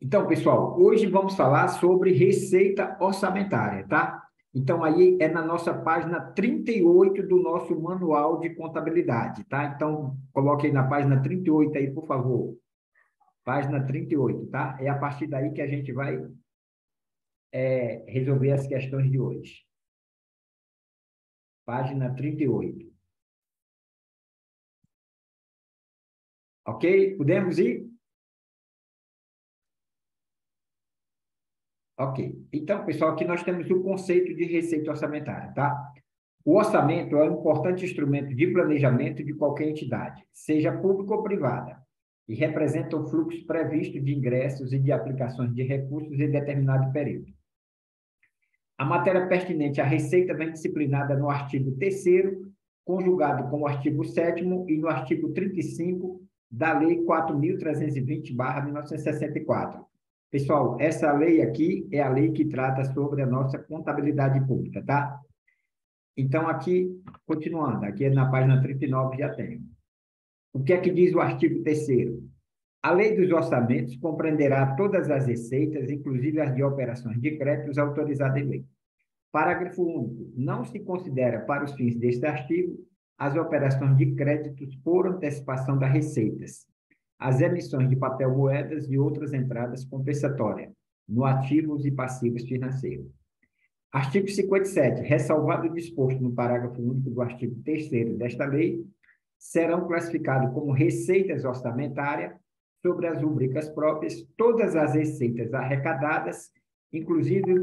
Então, pessoal, hoje vamos falar sobre receita orçamentária, tá? Então, aí é na nossa página 38 do nosso manual de contabilidade, tá? Então, coloque aí na página 38 aí, por favor. Página 38, tá? É a partir daí que a gente vai resolver as questões de hoje. Página 38. Ok? Podemos ir? Ok. Então, pessoal, aqui nós temos o conceito de receita orçamentária, tá? O orçamento é um importante instrumento de planejamento de qualquer entidade, seja pública ou privada, e representa o fluxo previsto de ingressos e de aplicações de recursos em determinado período. A matéria pertinente à receita vem disciplinada no artigo 3º, conjugado com o artigo 7º e no artigo 35 da Lei 4.320/1964. Pessoal, essa lei aqui é a lei que trata sobre a nossa contabilidade pública, tá? Então, aqui, continuando, aqui na página 39 já tem. O que é que diz o artigo 3º? A lei dos orçamentos compreenderá todas as receitas, inclusive as de operações de créditos autorizadas em lei. Parágrafo único. Não se considera, para os fins deste artigo, as operações de créditos por antecipação das receitas, as emissões de papel moedas e outras entradas compensatórias, no ativos e passivos financeiros. Artigo 57. Ressalvado o disposto no parágrafo único do artigo 3º desta lei, serão classificados como receitas orçamentárias, sobre as rubricas próprias, todas as receitas arrecadadas, inclusive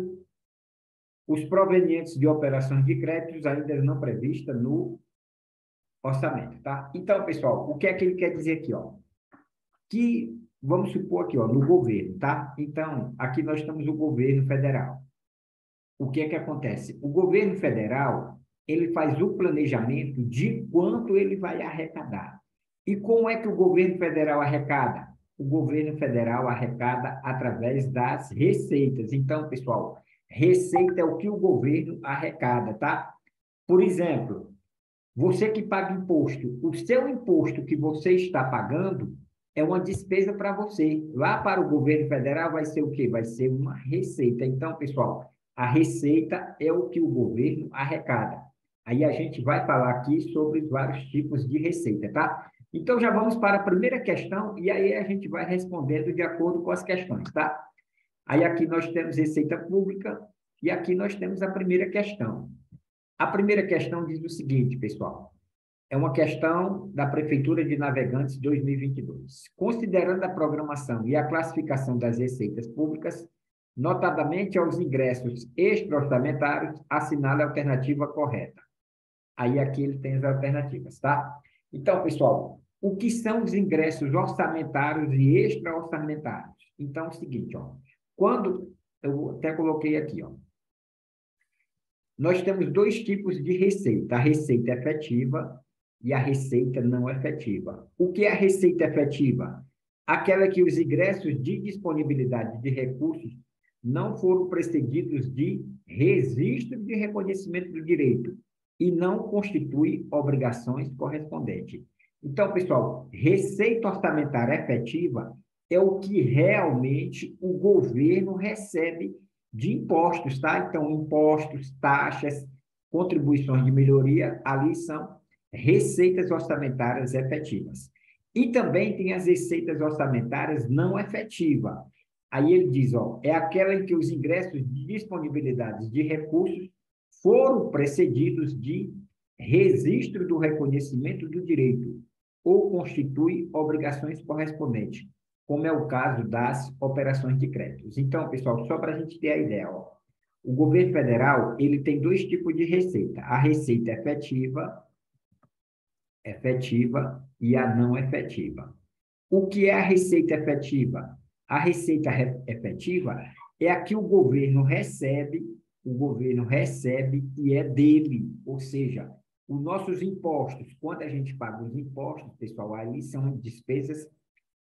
os provenientes de operações de créditos ainda não previstas no orçamento, tá? Então, pessoal, o que é que ele quer dizer aqui, ó? Que, vamos supor aqui, ó, no governo, tá? Então, aqui nós temos o governo federal. O que é que acontece? O governo federal, ele faz o planejamento de quanto ele vai arrecadar. E como é que o governo federal arrecada? O governo federal arrecada através das receitas. Então, pessoal, receita é o que o governo arrecada, tá? Por exemplo, você que paga imposto, o seu imposto que você está pagando é uma despesa para você. Lá para o governo federal vai ser o quê? Vai ser uma receita. Então, pessoal, a receita é o que o governo arrecada. Aí a gente vai falar aqui sobre os vários tipos de receita, tá? Então, já vamos para a primeira questão e aí a gente vai respondendo de acordo com as questões, tá? Aí aqui nós temos receita pública e aqui nós temos a primeira questão. A primeira questão diz o seguinte, pessoal. É uma questão da Prefeitura de Navegantes 2022. Considerando a programação e a classificação das receitas públicas, notadamente aos ingressos extra-orçamentários, assinale a alternativa correta. Aí aqui ele tem as alternativas, tá? Então, pessoal, o que são os ingressos orçamentários e extra-orçamentários? Então, é o seguinte, ó. Quando, eu até coloquei aqui, ó. Nós temos dois tipos de receita, a receita efetiva e a receita não efetiva. O que é a receita efetiva? Aquela que os ingressos de disponibilidade de recursos não foram precedidos de registro de reconhecimento do direito e não constitui obrigações correspondentes. Então, pessoal, receita orçamentária efetiva é o que realmente o governo recebe de impostos, tá? Então, impostos, taxas, contribuições de melhoria, ali são receitas orçamentárias efetivas. E também tem as receitas orçamentárias não efetivas. Aí ele diz, ó, é aquela em que os ingressos de disponibilidade de recursos foram precedidos de registro do reconhecimento do direito ou constitui obrigações correspondentes, como é o caso das operações de créditos. Então, pessoal, só para a gente ter a ideia, ó, o governo federal ele tem dois tipos de receita, a receita efetiva e a não efetiva. O que é a receita efetiva? A receita efetiva é a que o governo recebe e é dele, ou seja, os nossos impostos, quando a gente paga os impostos, pessoal, ali são despesas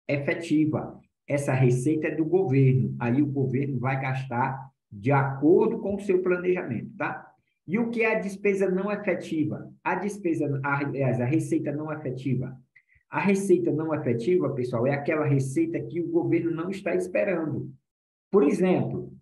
efetivas. Essa receita é do governo, aí o governo vai gastar de acordo com o seu planejamento, tá? E o que é a despesa não efetiva? A receita não efetiva. A receita não efetiva, pessoal, é aquela receita que o governo não está esperando. Por exemplo,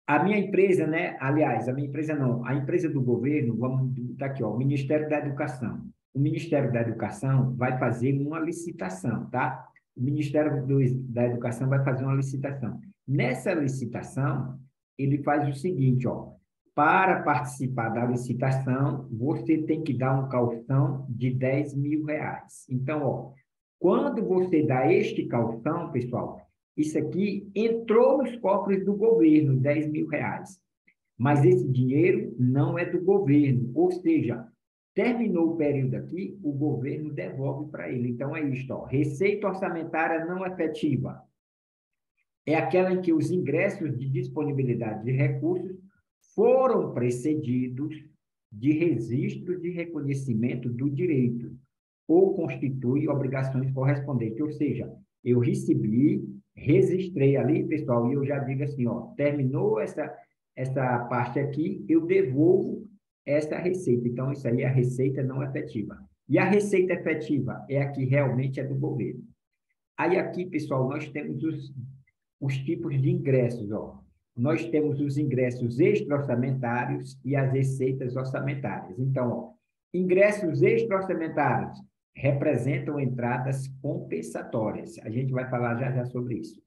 a minha empresa, né? Aliás, a minha empresa não, a empresa do governo, vamos tá aqui, ó, o Ministério da Educação. O Ministério da Educação vai fazer uma licitação, tá? O Ministério da Educação vai fazer uma licitação. Nessa licitação, ele faz o seguinte, ó, para participar da licitação, você tem que dar um calção de R$ 10.000. Então, ó, quando você dá este calção, pessoal, isso aqui entrou nos cofres do governo, R$ 10.000. Mas esse dinheiro não é do governo, ou seja, terminou o período aqui, o governo devolve para ele. Então, é isto, ó, receita orçamentária não efetiva. É aquela em que os ingressos de disponibilidade de recursos foram precedidos de registro de reconhecimento do direito, ou constitui obrigações correspondentes. Ou seja, eu recebi, registrei ali, pessoal, e eu já digo assim, ó, terminou essa parte aqui, eu devolvo essa receita. Então, isso aí é a receita não efetiva. E a receita efetiva é a que realmente é do governo. Aí aqui, pessoal, nós temos os tipos de ingressos, ó. Nós temos os ingressos extra-orçamentários e as receitas orçamentárias. Então, ó, ingressos extra-orçamentários representam entradas compensatórias. A gente vai falar já já sobre isso.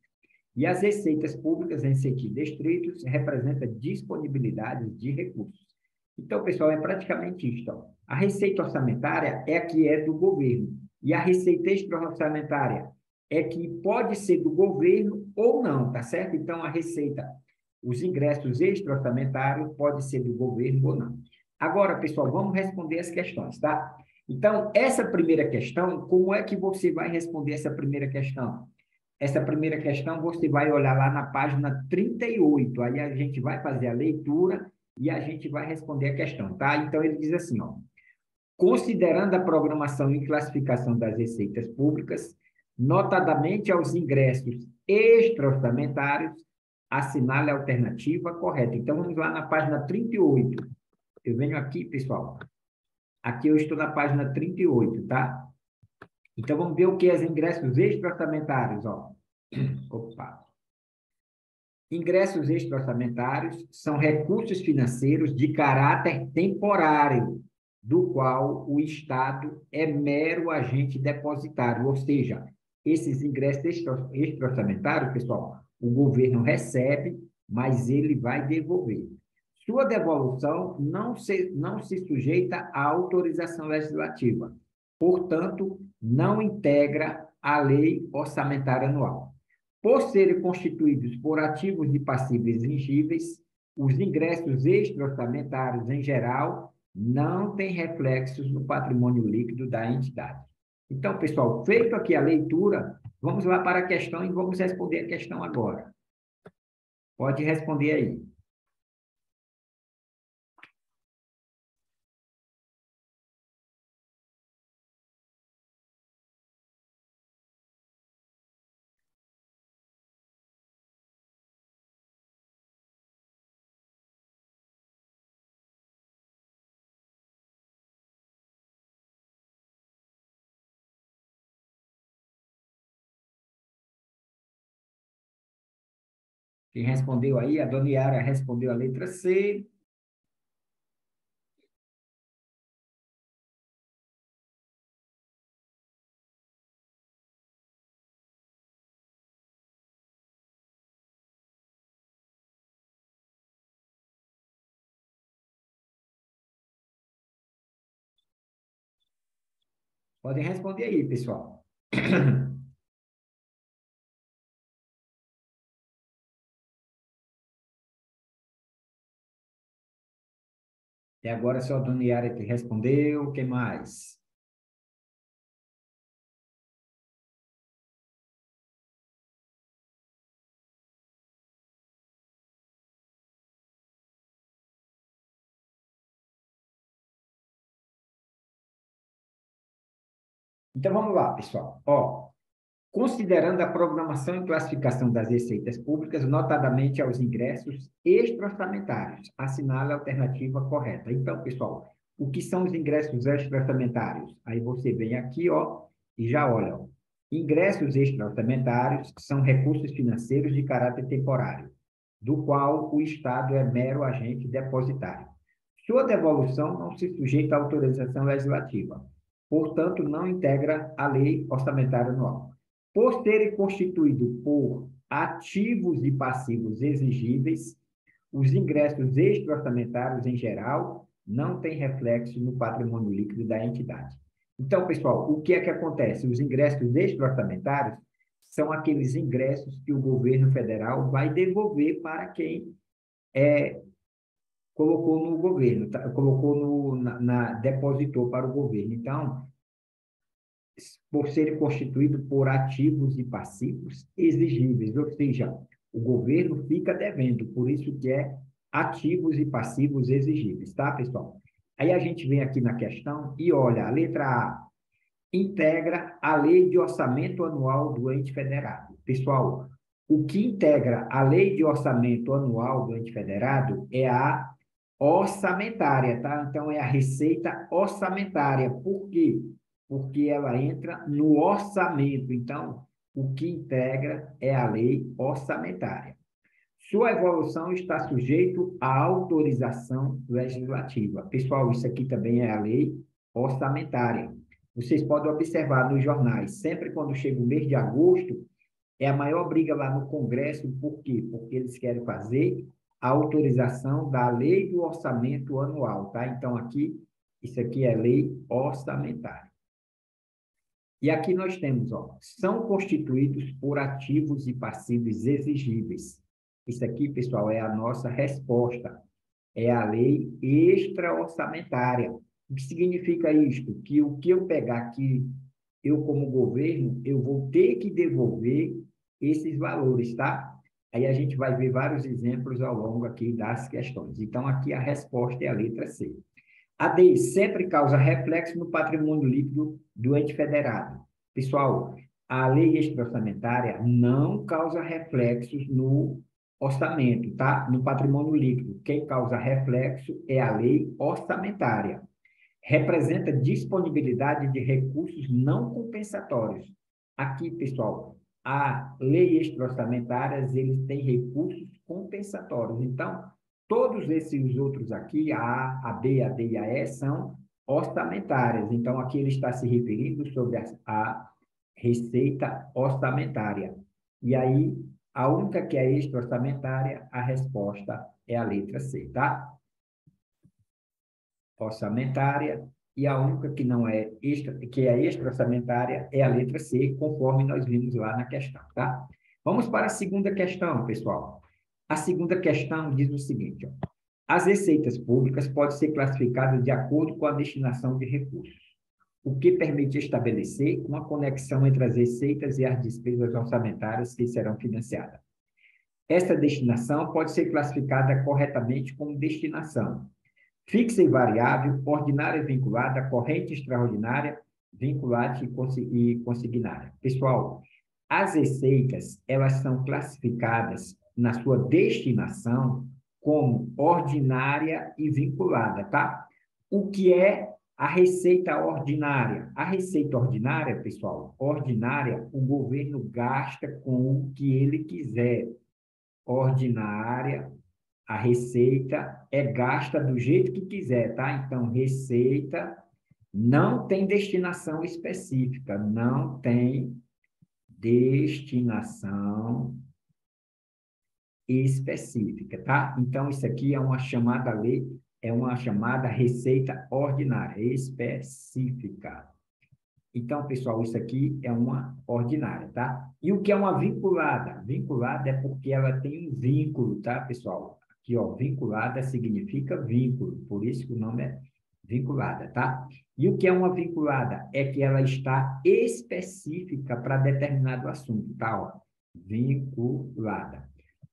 E as receitas públicas em sentido estrito representam disponibilidade de recursos. Então, pessoal, é praticamente isto. Ó. A receita orçamentária é a que é do governo. E a receita extra-orçamentária é que pode ser do governo ou não, tá certo? Então, a receita, os ingressos extra-orçamentários pode ser do governo ou não. Agora, pessoal, vamos responder as questões, tá? Então, essa primeira questão, como é que você vai responder essa primeira questão? Essa primeira questão você vai olhar lá na página 38, aí a gente vai fazer a leitura e a gente vai responder a questão, tá? Então, ele diz assim, ó, considerando a programação e classificação das receitas públicas, notadamente aos ingressos extra-orçamentários, assinale a alternativa correta. Então, vamos lá na página 38. Eu venho aqui, pessoal. Aqui eu estou na página 38, tá? Então, vamos ver o que é os ingressos extra-orçamentários, ó. Opa. Ingressos extra-orçamentários são recursos financeiros de caráter temporário, do qual o Estado é mero agente depositário, ou seja, esses ingressos extra-orçamentários, pessoal, o governo recebe, mas ele vai devolver. Sua devolução não se sujeita à autorização legislativa, portanto, não integra a lei orçamentária anual. Por serem constituídos por ativos e passivos exigíveis, os ingressos extra-orçamentários, em geral, não têm reflexos no patrimônio líquido da entidade. Então, pessoal, feito aqui a leitura, vamos lá para a questão e vamos responder a questão agora. Pode responder aí. Quem respondeu aí? A dona Yara respondeu a letra C. Podem responder aí, pessoal. E agora só a dona Yara que respondeu. Quem mais? Então, vamos lá, pessoal. Ó, considerando a programação e classificação das receitas públicas, notadamente aos ingressos extra-orçamentários, assinale a alternativa correta. Então, pessoal, O que são os ingressos extra-orçamentários? Aí você vem aqui, ó, e já olha, ó. Ingressos extra-orçamentários são recursos financeiros de caráter temporário, do qual o Estado é mero agente depositário. Sua devolução não se sujeita à autorização legislativa, portanto, não integra a lei orçamentária anual. Por serem constituídos por ativos e passivos exigíveis, os ingressos extra-orçamentários, em geral, não têm reflexo no patrimônio líquido da entidade. Então, pessoal, o que é que acontece? Os ingressos extra-orçamentários são aqueles ingressos que o governo federal vai devolver para quem colocou no governo, tá? Colocou depositou para o governo. Então, por serem constituídos por ativos e passivos exigíveis, ou seja, o governo fica devendo, por isso que é ativos e passivos exigíveis, tá, pessoal? Aí a gente vem aqui na questão e olha, a letra A integra a lei de orçamento anual do ente federado. Pessoal, o que integra a lei de orçamento anual do ente federado é a orçamentária, tá? Então, é a receita orçamentária. Por quê? Porque ela entra no orçamento. Então, o que integra é a lei orçamentária. Sua evolução está sujeito à autorização legislativa. Pessoal, isso aqui também é a lei orçamentária. Vocês podem observar nos jornais, sempre quando chega o mês de agosto, é a maior briga lá no Congresso. Por quê? Porque eles querem fazer a autorização da lei do orçamento anual, tá? Então, aqui, isso aqui é lei orçamentária. E aqui nós temos, ó, são constituídos por ativos e passivos exigíveis. Isso aqui, pessoal, é a nossa resposta. É a lei extra-orçamentária. O que significa isto? Que o que eu pegar aqui, eu como governo, eu vou ter que devolver esses valores, tá? Aí a gente vai ver vários exemplos ao longo aqui das questões. Então, aqui a resposta é a letra C. A DI sempre causa reflexo no patrimônio líquido do ente federado. Pessoal, a lei extra-orçamentária não causa reflexos no orçamento, tá? No patrimônio líquido. Quem causa reflexo é a lei orçamentária. Representa disponibilidade de recursos não compensatórios. Aqui, pessoal, a lei extra-orçamentária, eles têm recursos compensatórios. Então, todos esses outros aqui, a B, a D e a E, são orçamentárias. Então, aqui ele está se referindo sobre a receita orçamentária. E aí, a única que é extra-orçamentária, a resposta é a letra C, tá? Orçamentária, e a única que não é extra, que é extra-orçamentária é a letra C, conforme nós vimos lá na questão, tá? Vamos para a segunda questão, pessoal. A segunda questão diz o seguinte, ó, as receitas públicas podem ser classificadas de acordo com a destinação de recursos, o que permite estabelecer uma conexão entre as receitas e as despesas orçamentárias que serão financiadas. Esta destinação pode ser classificada corretamente como destinação fixa e variável, ordinária e vinculada, corrente extraordinária, vinculante e consignária. Pessoal, as receitas, elas são classificadas na sua destinação como ordinária e vinculada, tá? O que é a receita ordinária? A receita ordinária, pessoal, ordinária, o governo gasta com o que ele quiser. Ordinária, a receita é gasta do jeito que quiser, tá? Então, receita não tem destinação específica, não tem destinação específica, tá? Então, isso aqui é uma chamada lei, é uma chamada receita ordinária, específica. Então, pessoal, isso aqui é uma ordinária, tá? E o que é uma vinculada? Vinculada é porque ela tem um vínculo, tá, pessoal? Aqui, ó, vinculada significa vínculo, por isso que o nome é vinculada, tá? E o que é uma vinculada? É que ela está específica para determinado assunto, tá? Ó, vinculada.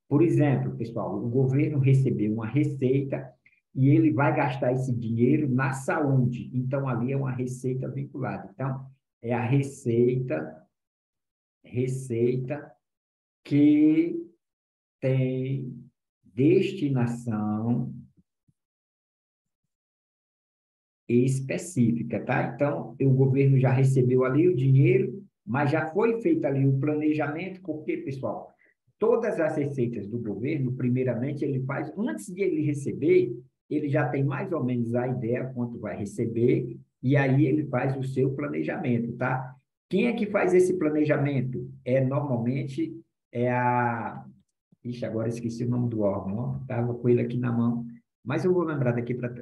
Por exemplo, pessoal, o governo recebeu uma receita e ele vai gastar esse dinheiro na saúde. Então, ali é uma receita vinculada. Então, é a receita que tem destinação específica, tá? Então, o governo já recebeu ali o dinheiro, mas já foi feito ali o planejamento, porque, pessoal, todas as receitas do governo, primeiramente, ele faz, antes de ele receber, ele já tem mais ou menos a ideia quanto vai receber, e aí ele faz o seu planejamento, tá? Quem é que faz esse planejamento? Normalmente, é a... Ixi, agora esqueci o nome do órgão, ó. Estava com ele aqui na mão, mas eu vou lembrar daqui para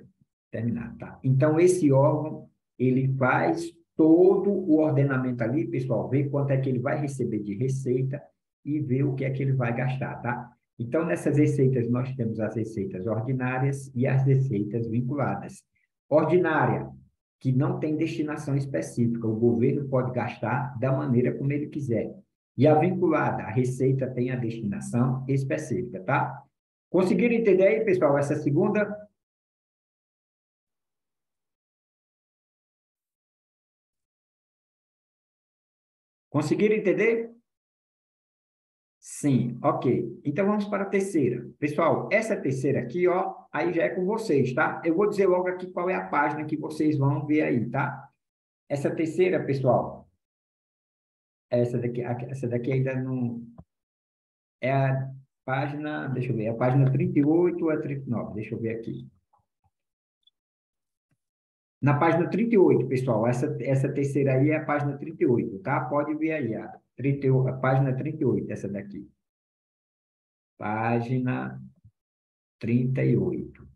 terminar, tá? Então, esse órgão, ele faz todo o ordenamento ali, pessoal, vê quanto é que ele vai receber de receita e vê o que é que ele vai gastar, tá? Então, nessas receitas, nós temos as receitas ordinárias e as receitas vinculadas. Ordinária, que não tem destinação específica, o governo pode gastar da maneira como ele quiser. E a vinculada, a receita tem a destinação específica, tá? Conseguiram entender aí, pessoal, essa segunda? Conseguiram entender? Sim, ok. Então vamos para a terceira. Pessoal, essa terceira aqui, ó, aí já é com vocês, tá? Eu vou dizer logo aqui qual é a página que vocês vão ver aí, tá? Essa terceira, pessoal, essa daqui ainda não é a página, deixa eu ver, é a página 38 ou é 39? Deixa eu ver aqui. Na página 38, pessoal, essa terceira aí é a página 38, tá? Pode ver aí, a página 38, essa daqui. Página 38.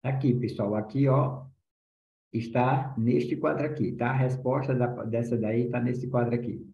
Aqui, pessoal, aqui, ó, está neste quadro aqui, tá? A resposta dessa daí está nesse quadro aqui.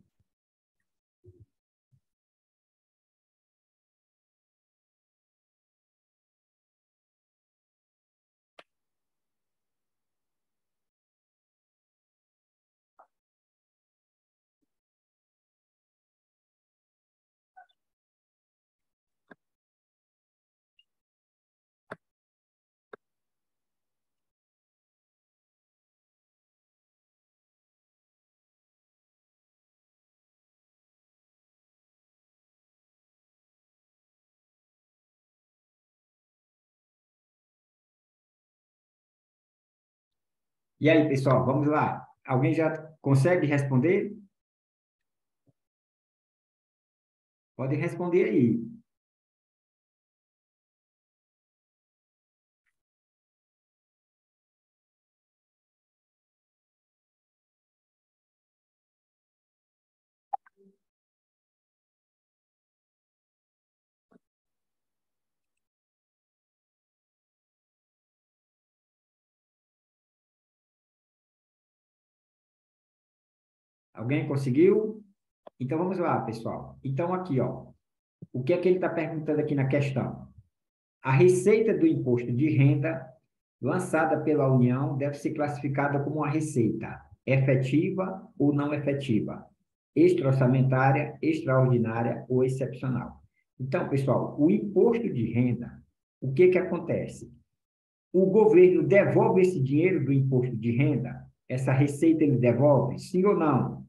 E aí, pessoal, vamos lá. Alguém já consegue responder? Pode responder aí. Alguém conseguiu? Então, vamos lá, pessoal. Então, aqui, ó, o que é que ele está perguntando aqui na questão? A receita do imposto de renda lançada pela União deve ser classificada como uma receita efetiva ou não efetiva, extra-orçamentária, extraordinária ou excepcional. Então, pessoal, o imposto de renda, o que que acontece? O governo devolve esse dinheiro do imposto de renda? Essa receita ele devolve? Sim ou não?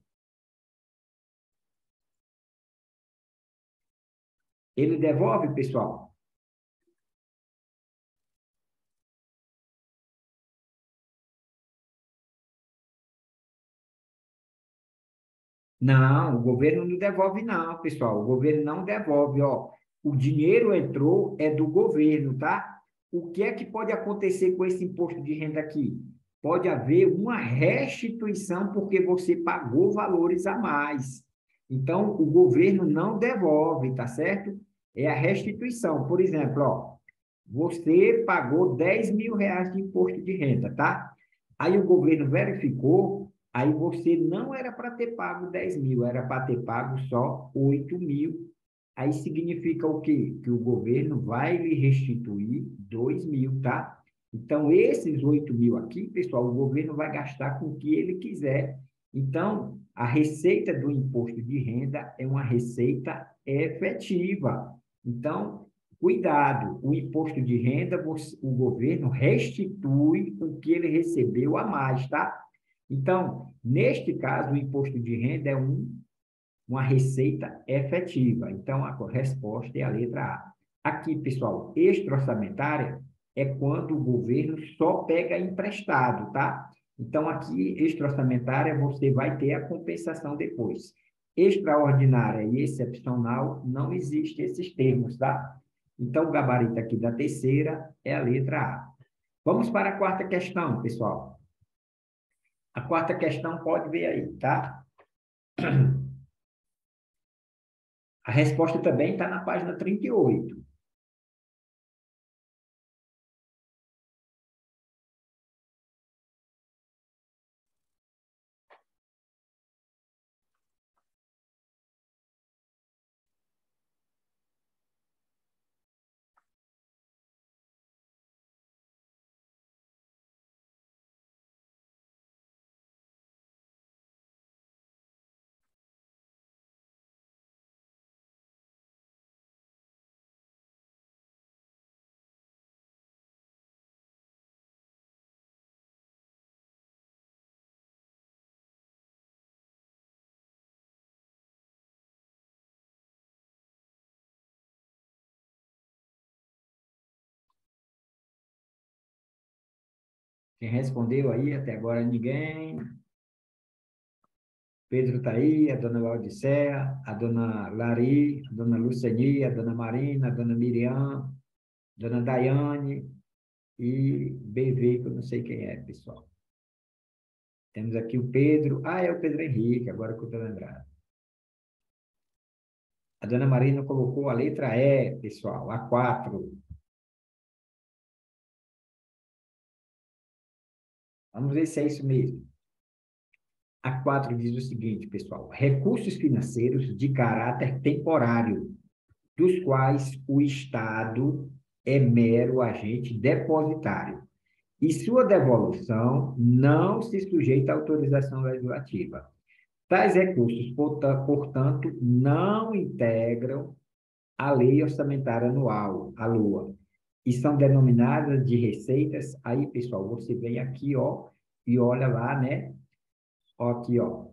Ele devolve, pessoal? Não, o governo não devolve, não, pessoal. O governo não devolve, ó. O dinheiro entrou, é do governo, tá? O que é que pode acontecer com esse imposto de renda aqui? Pode haver uma restituição porque você pagou valores a mais. Então, o governo não devolve, tá certo? É a restituição. Por exemplo, ó, você pagou R$ 10.000 de imposto de renda, tá? Aí o governo verificou, aí você não era para ter pago 10.000, era para ter pago só 8.000. Aí significa o quê? Que o governo vai lhe restituir 2.000, tá? Então, esses 8.000 aqui, pessoal, o governo vai gastar com o que ele quiser. Então, a receita do imposto de renda é uma receita efetiva. Então, cuidado, o imposto de renda, o governo restitui o que ele recebeu a mais, tá? Então, neste caso, o imposto de renda é uma receita efetiva. Então, a resposta é a letra A. Aqui, pessoal, extra-orçamentária é quando o governo só pega emprestado, tá? Então, aqui, extra-orçamentária, você vai ter a compensação depois. Extraordinária e excepcional, não existem esses termos, tá? Então, o gabarito aqui da terceira é a letra A. Vamos para a quarta questão, pessoal. A quarta questão pode ver aí, tá? A resposta também está na página 38. Quem respondeu aí até agora ninguém. Pedro está aí, a dona Laodiceia, a dona Lari, a dona Luceni, a dona Marina, a dona Miriam, a dona Daiane e BV, que eu não sei quem é, pessoal. Temos aqui o Pedro. Ah, é o Pedro Henrique, agora que eu estou lembrado. A dona Marina colocou a letra E, pessoal, a 4. Vamos ver se é isso mesmo. A 4 diz o seguinte, pessoal: recursos financeiros de caráter temporário, dos quais o Estado é mero agente depositário, e sua devolução não se sujeita à autorização legislativa. Tais recursos, portanto, não integram a Lei Orçamentária Anual, a LOA, e são denominadas de receitas. Aí, pessoal, você vem aqui, ó, e olha lá, né? Ó, aqui, ó.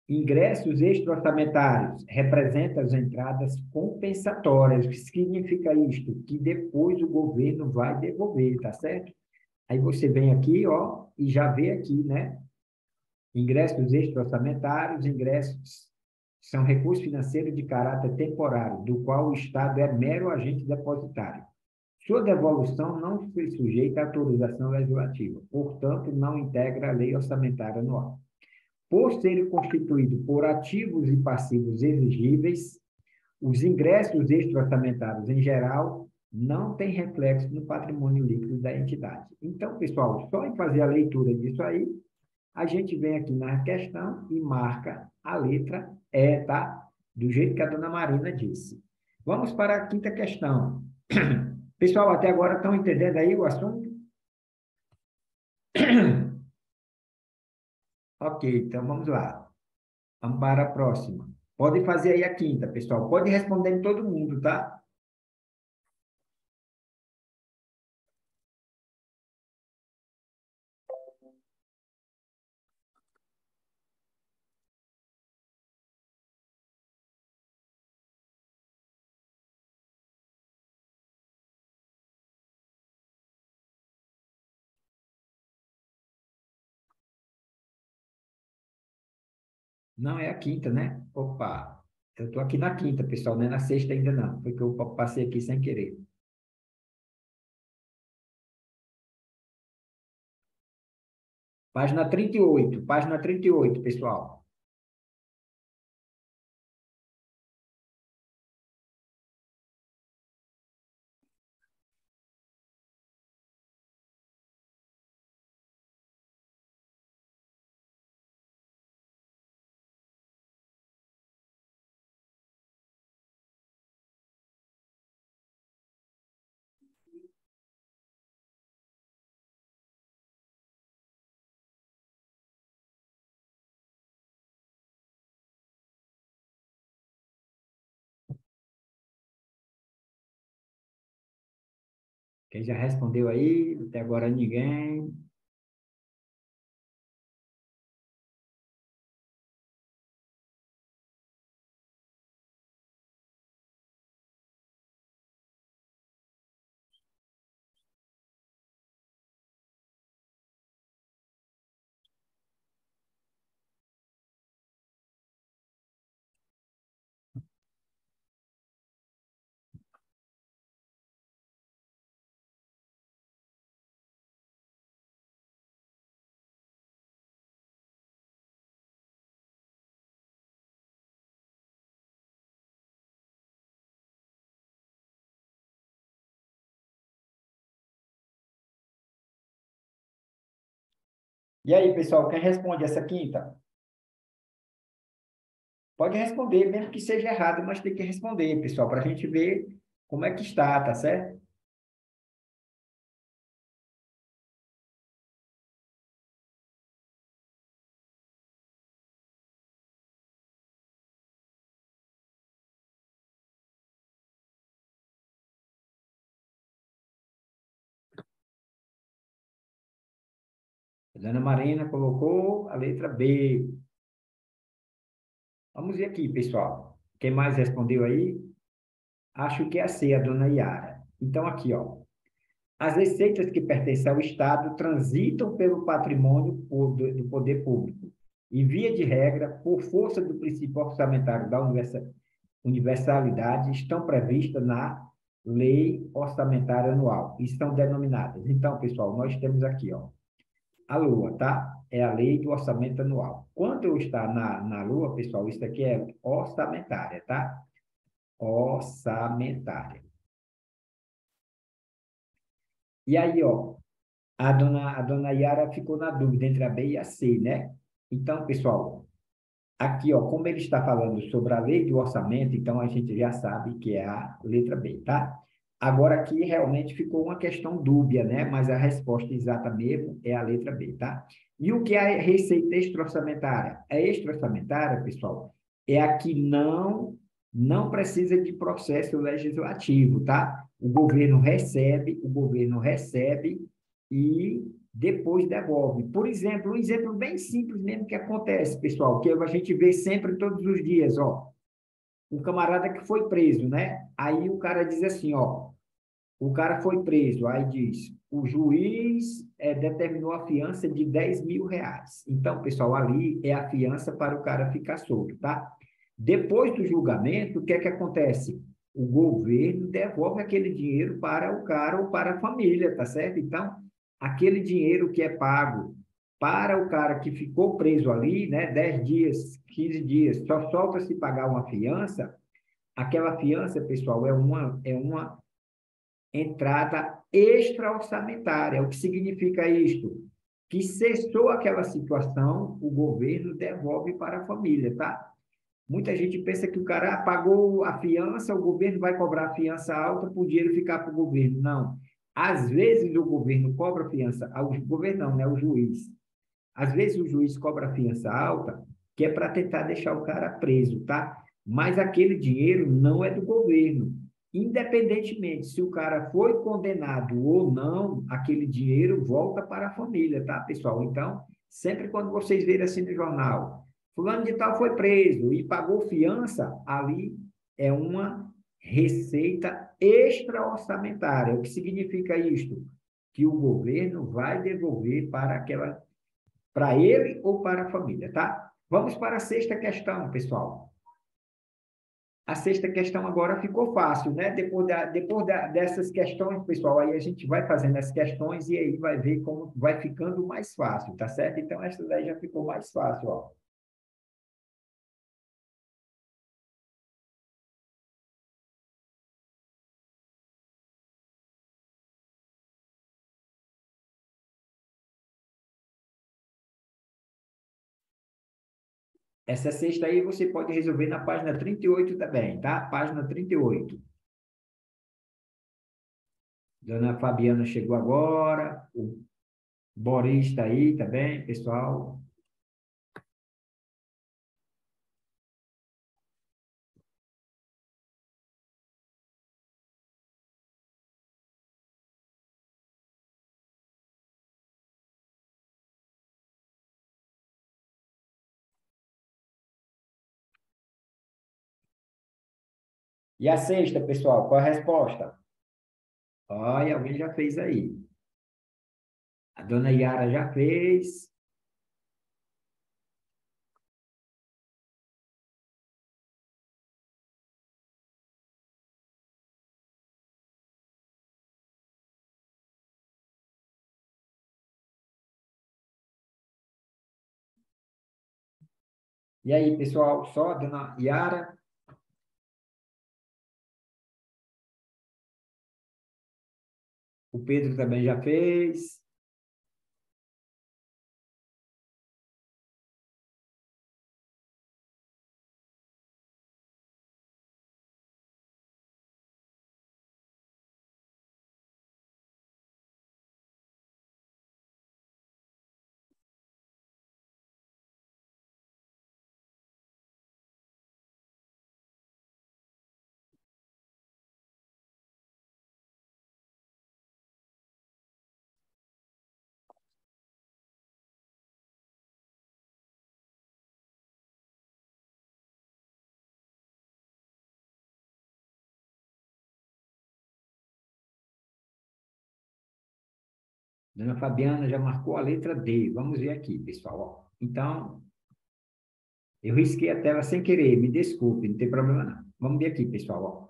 Ingressos extra-orçamentários representam as entradas compensatórias. O que significa isto? Que depois o governo vai devolver, tá certo? Aí você vem aqui, ó, e já vê aqui, né? Ingressos extra-orçamentários, ingressos são recursos financeiros de caráter temporário, do qual o Estado é mero agente depositário. Sua devolução não foi sujeita à autorização legislativa, portanto, não integra a lei orçamentária anual. Por ser constituído por ativos e passivos exigíveis, os ingressos extra-orçamentários, em geral, não têm reflexo no patrimônio líquido da entidade. Então, pessoal, só em fazer a leitura disso aí, a gente vem aqui na questão e marca a letra E, tá? Do jeito que a dona Marina disse. Vamos para a quinta questão. Pessoal, até agora estão entendendo aí o assunto? Ok, então vamos lá. Vamos para a próxima. Pode fazer aí a quinta, pessoal. Pode responder em todo mundo, tá? Não, é a quinta, né? Opa, eu estou aqui na quinta, pessoal, não é na sexta ainda não, foi que eu passei aqui sem querer. Página 38, pessoal. Quem já respondeu aí? Até agora ninguém. E aí, pessoal, quem responde essa quinta? Pode responder, mesmo que seja errado, mas tem que responder, pessoal, para a gente ver como é que está, tá certo? A Dona Marina colocou a letra B. Vamos ver aqui, pessoal. Quem mais respondeu aí? Acho que é a C, a Dona Yara. Então, aqui, ó. As receitas que pertencem ao Estado transitam pelo patrimônio do poder público e, via de regra, por força do princípio orçamentário da universalidade, estão previstas na Lei Orçamentária Anual e são denominadas. Então, pessoal, nós temos aqui, ó, a Lua, tá? É a Lei do Orçamento Anual. Quando está na Lua, pessoal, isso aqui é orçamentária, tá? Orçamentária. E aí, ó, a dona Yara ficou na dúvida entre a B e a C, né? Então, pessoal, aqui, ó, como ele está falando sobre a lei do orçamento, então a gente já sabe que é a letra B, tá? Agora aqui realmente ficou uma questão dúbia, né? Mas a resposta exata mesmo é a letra B, tá? E o que é a receita extra-orçamentária? A extra-orçamentária, pessoal, é a que não precisa de processo legislativo, tá? O governo recebe e depois devolve. Por exemplo, um exemplo bem simples mesmo que acontece, pessoal, que a gente vê sempre todos os dias, ó. Um camarada que foi preso, né? Aí o cara diz assim, ó, o cara foi preso, aí diz, o juiz determinou a fiança de R$ 10.000. Então, pessoal, ali é a fiança para o cara ficar solto, tá? Depois do julgamento, o que é que acontece? O governo devolve aquele dinheiro para o cara ou para a família, tá certo? Então, aquele dinheiro que é pago para o cara que ficou preso ali, né, 10 dias, 15 dias, só solta se pagar uma fiança, aquela fiança, pessoal, é uma entrada extra-orçamentária. O que significa isto? Que cessou aquela situação, o governo devolve para a família, tá? Muita gente pensa que o cara pagou a fiança, o governo vai cobrar a fiança alta para o dinheiro ficar para o governo. Não. Às vezes o governo cobra a fiança, o governo não, né? O juiz. Às vezes o juiz cobra a fiança alta, que é para tentar deixar o cara preso, tá? Mas aquele dinheiro não é do governo. Independentemente se o cara foi condenado ou não, aquele dinheiro volta para a família, tá, pessoal? Então, sempre quando vocês verem assim no jornal, fulano de tal foi preso e pagou fiança, ali é uma receita extra-orçamentária. O que significa isto? Que o governo vai devolver para ele ou para a família, tá? Vamos para a sexta questão, pessoal. A sexta questão agora ficou fácil, né? Dessas questões, pessoal, aí a gente vai fazendo as questões e aí vai ver como vai ficando mais fácil, tá certo? Então, essa daí já ficou mais fácil, ó. Essa sexta aí você pode resolver na página 38 também, tá? Página 38. Dona Fabiana chegou agora, o Boris está aí também, pessoal. E a sexta, pessoal, qual a resposta? Olha, alguém já fez aí. A dona Yara já fez. E aí, pessoal, só a dona Yara? O Pedro também já fez. Dona Fabiana já marcou a letra D. Vamos ver aqui, pessoal. Ó. Então, eu risquei a tela sem querer, me desculpe, não tem problema não. Vamos ver aqui, pessoal. Ó.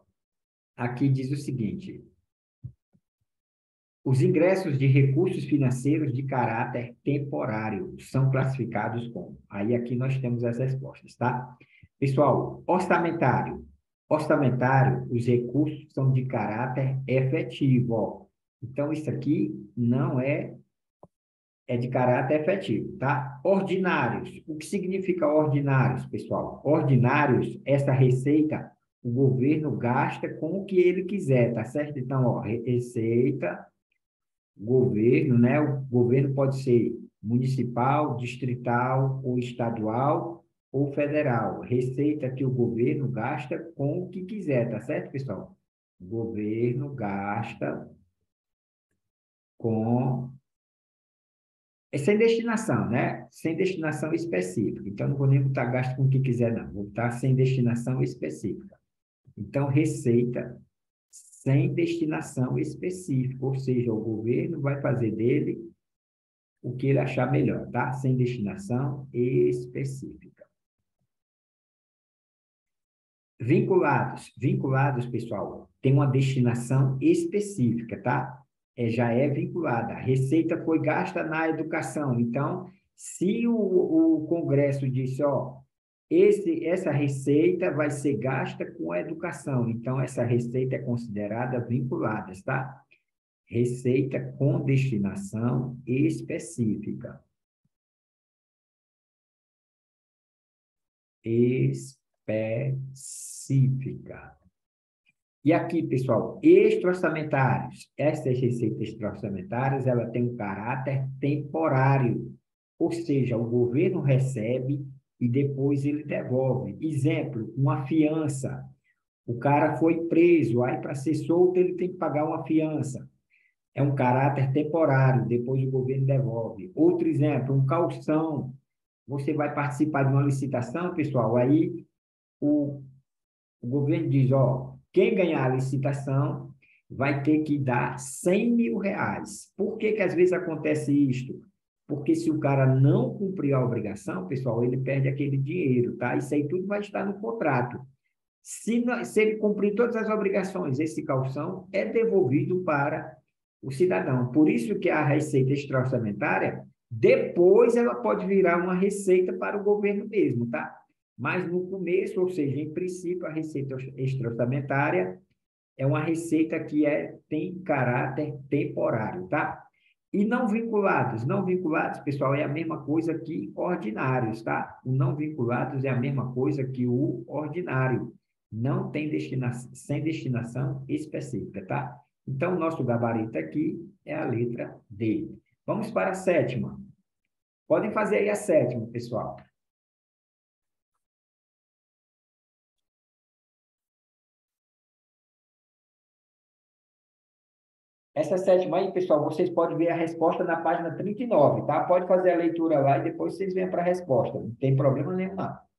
Aqui diz o seguinte: os ingressos de recursos financeiros de caráter temporário são classificados como. Aí aqui nós temos as respostas, tá? Pessoal, orçamentário. Orçamentário, os recursos são de caráter efetivo, ó. Então, isso aqui não é de caráter efetivo, tá? Ordinários. O que significa ordinários, pessoal? Ordinários, essa receita, o governo gasta com o que ele quiser, tá certo? Então, ó, receita, governo, né? O governo pode ser municipal, distrital ou estadual ou federal. Receita que o governo gasta com o que quiser, tá certo, pessoal? O governo gasta com é sem destinação, né? Sem destinação específica. Então, não vou nem botar gasto com o que quiser, não. Vou botar sem destinação específica. Então, receita sem destinação específica, ou seja, o governo vai fazer dele o que ele achar melhor, tá? Sem destinação específica. Vinculados. Vinculados, pessoal, tem uma destinação específica, tá? Já é vinculada. A receita foi gasta na educação. Então, se o Congresso disse, ó, essa receita vai ser gasta com a educação. Então, essa receita é considerada vinculada, tá? Receita com destinação específica. Específica. E aqui, pessoal, extra-orçamentários. Essas receitas extra-orçamentárias, ela tem um caráter temporário, ou seja, o governo recebe e depois ele devolve. Exemplo, uma fiança. O cara foi preso, aí para ser solto ele tem que pagar uma fiança. É um caráter temporário, depois o governo devolve. Outro exemplo, um calção. Você vai participar de uma licitação, pessoal, aí o o governo diz, ó, quem ganhar a licitação vai ter que dar 100 mil reais. Por que que às vezes acontece isto? porque se o cara não cumprir a obrigação, pessoal, ele perde aquele dinheiro, tá? Isso aí tudo vai estar no contrato. Se ele cumprir todas as obrigações, esse calção é devolvido para o cidadão. Por isso que a receita extra-orçamentária, depois ela pode virar uma receita para o governo mesmo, tá? Mas no começo, ou seja, em princípio, a receita extra-orçamentária é uma receita que tem caráter temporário, tá? E não vinculados, pessoal, é a mesma coisa que ordinários, tá? O não vinculados é a mesma coisa que o ordinário. Não tem destinação, sem destinação específica, tá? Então, o nosso gabarito aqui é a letra D. Vamos para a sétima. Podem fazer aí a sétima, pessoal. Essa sétima aí, pessoal, vocês podem ver a resposta na página 39, tá? Pode fazer a leitura lá e depois vocês vêm para a resposta. Não tem problema nenhum, não.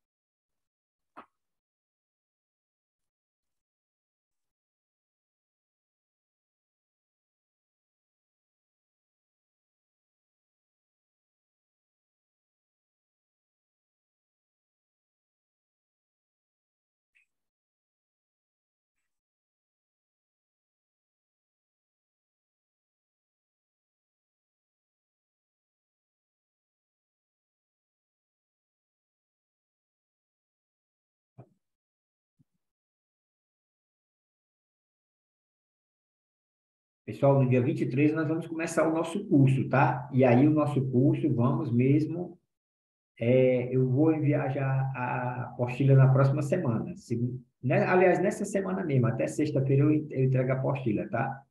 Pessoal, no dia 23 nós vamos começar o nosso curso, tá? E aí o nosso curso, vamos mesmo, eu vou enviar já a apostila na próxima semana. Aliás, nessa semana mesmo, até sexta-feira eu entrego a apostila, tá?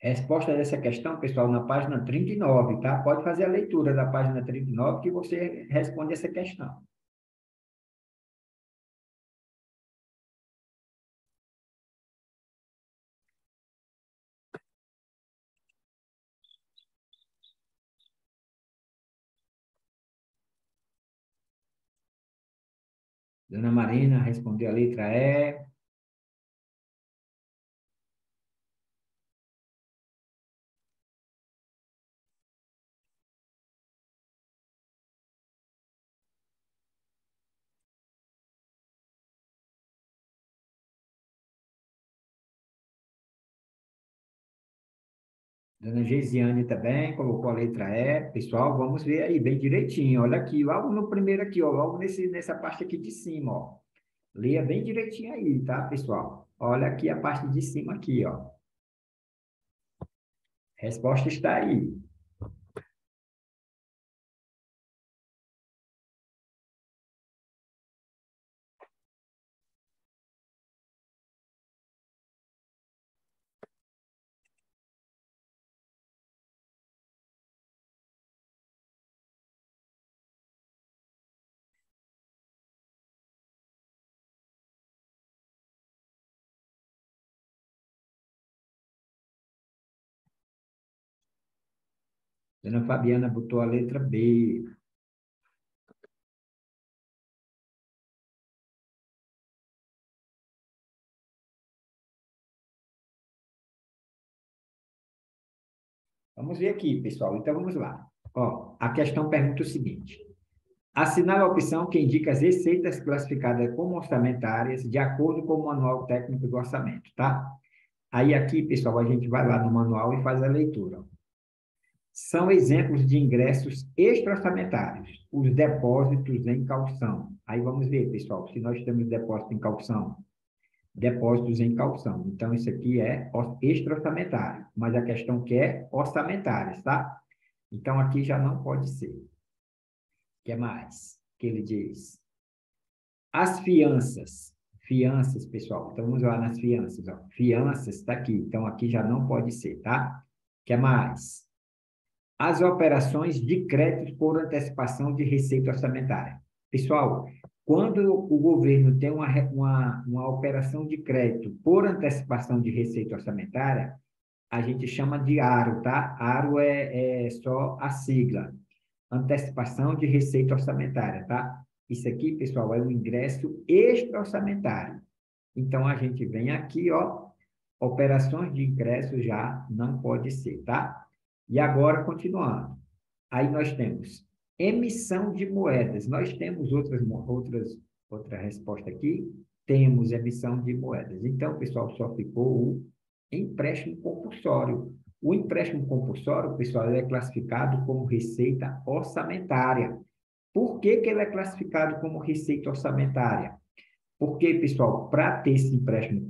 Resposta dessa questão, pessoal, na página 39, tá? Pode fazer a leitura da página 39 que você responde essa questão. Dona Marina respondeu a letra E. Dona Geisiane também colocou a letra E. Pessoal, vamos ver aí bem direitinho. Olha aqui, logo no primeiro aqui, ó, logo nessa parte aqui de cima, ó. Leia bem direitinho aí, tá, pessoal? Olha aqui a parte de cima aqui, ó. A resposta está aí. Dona Fabiana botou a letra B. Vamos ver aqui, pessoal. Então, vamos lá. Ó, a questão pergunta o seguinte. Assinale a opção que indica as receitas classificadas como orçamentárias de acordo com o Manual Técnico do Orçamento, tá? Aí aqui, pessoal, a gente vai lá no manual e faz a leitura. São exemplos de ingressos extra-orçamentários, os depósitos em calção. Aí vamos ver, pessoal, se nós temos depósito em calção. depósitos em calção. Então, isso aqui é extra-orçamentário, mas a questão que é orçamentária, tá? Então, aqui já não pode ser. O que mais que ele diz? As fianças. Fianças, pessoal. Então, vamos lá nas fianças. Ó. Fianças está aqui. Então, aqui já não pode ser, tá? O que mais? As operações de crédito por antecipação de receita orçamentária. Pessoal, quando o governo tem uma operação de crédito por antecipação de receita orçamentária, a gente chama de ARO, tá? ARO é só a sigla, antecipação de receita orçamentária, tá? Isso aqui, pessoal, é um ingresso extra-orçamentário. Então, a gente vem aqui, ó, operações de ingresso já não pode ser, tá? E agora, continuando. Aí nós temos emissão de moedas. Nós temos outra resposta aqui. Temos emissão de moedas. Então, pessoal, só ficou o empréstimo compulsório. O empréstimo compulsório, pessoal, ele é classificado como receita orçamentária. Por que que ele é classificado como receita orçamentária? Porque, pessoal, para ter esse empréstimo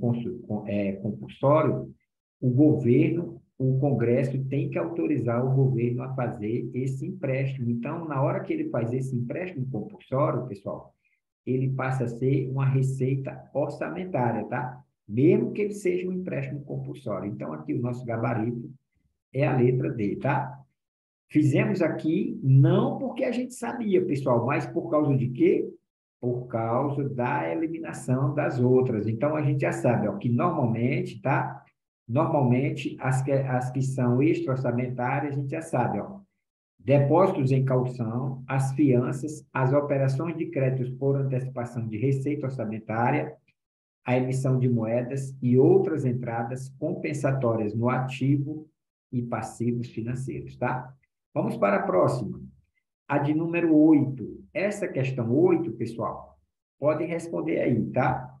compulsório, o governo, o Congresso tem que autorizar o governo a fazer esse empréstimo. Então, na hora que ele faz esse empréstimo compulsório, pessoal, ele passa a ser uma receita orçamentária, tá? Mesmo que ele seja um empréstimo compulsório. Então, aqui o nosso gabarito é a letra D, tá? Fizemos aqui não porque a gente sabia, pessoal, mas por causa de quê? Por causa da eliminação das outras. Então, a gente já sabe, ó, que normalmente, tá? Normalmente, as que são extra-orçamentárias, a gente já sabe, ó. Depósitos em calção, as fianças, as operações de créditos por antecipação de receita orçamentária, a emissão de moedas e outras entradas compensatórias no ativo e passivos financeiros, tá? Vamos para a próxima, a de número 8. Essa questão 8, pessoal, podem responder aí, tá?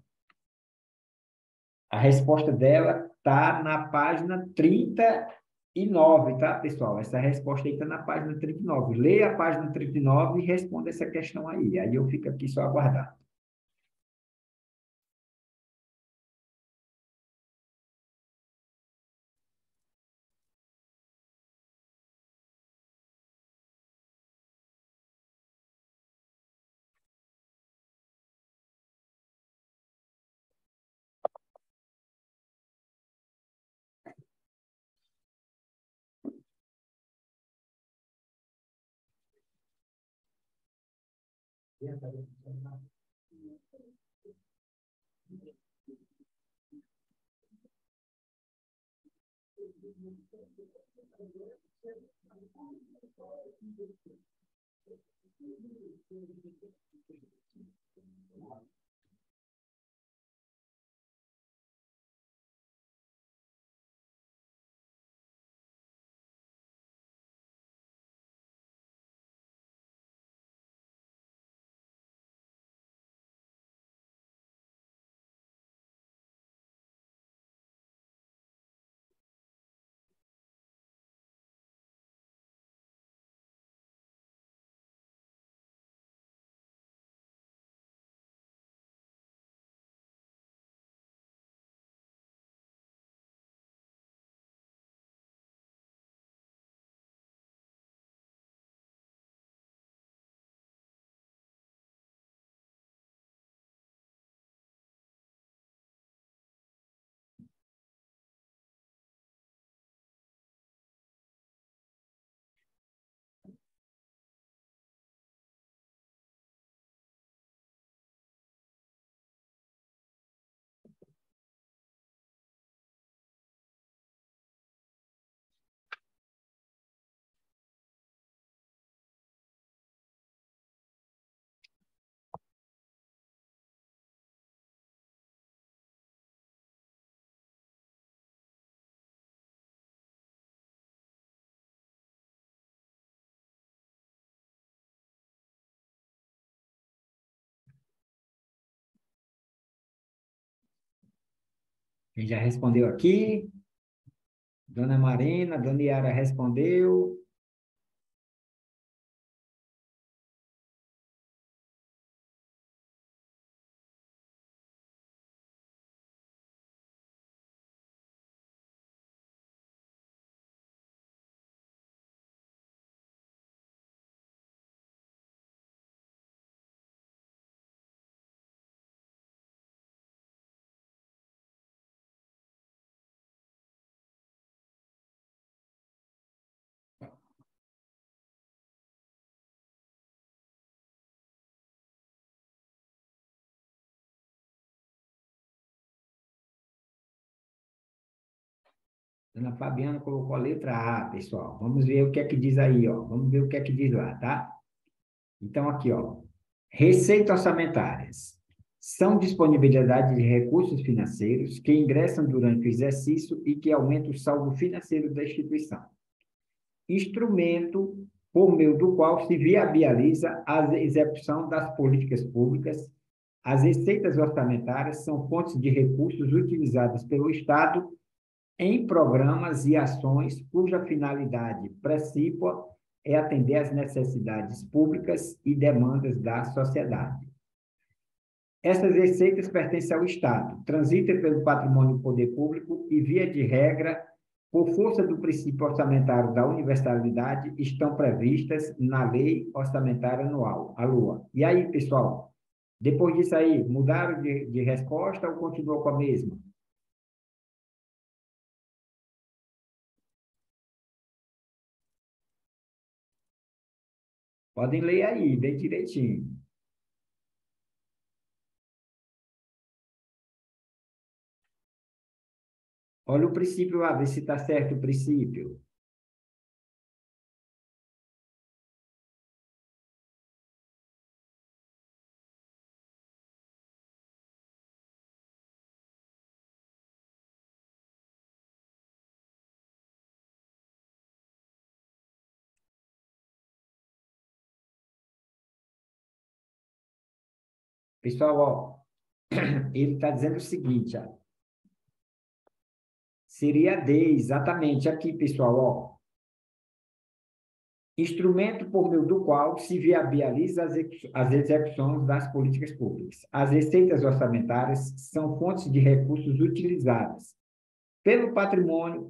A resposta dela está na página 39, tá, pessoal? Essa resposta aí está na página 39. Leia a página 39 e responda essa questão aí. Aí eu fico aqui só aguardando. Quem já respondeu aqui? Dona Marina, Dona Yara respondeu. Ana Fabiana colocou a letra A, pessoal. Vamos ver o que é que diz aí, ó. Vamos ver o que é que diz lá, tá? Então, aqui, ó. Receitas orçamentárias. São disponibilidade de recursos financeiros que ingressam durante o exercício e que aumentam o saldo financeiro da instituição. Instrumento por meio do qual se viabiliza a execução das políticas públicas. As receitas orçamentárias são fontes de recursos utilizadas pelo Estado em programas e ações cuja finalidade principal é atender às necessidades públicas e demandas da sociedade. Essas receitas pertencem ao Estado, transitam pelo patrimônio do poder público e, via de regra, por força do princípio orçamentário da universalidade, estão previstas na Lei Orçamentária Anual, a LOA. E aí, pessoal, depois disso aí, mudaram de resposta ou continuou com a mesma? Podem ler aí, bem direitinho. Olha o princípio lá, vê se está certo o princípio. Pessoal, ó, ele está dizendo o seguinte, ó, seria D, exatamente aqui, pessoal, ó. Instrumento por meio do qual se viabiliza as execuções das políticas públicas. As receitas orçamentárias são fontes de recursos utilizadas pelo patrimônio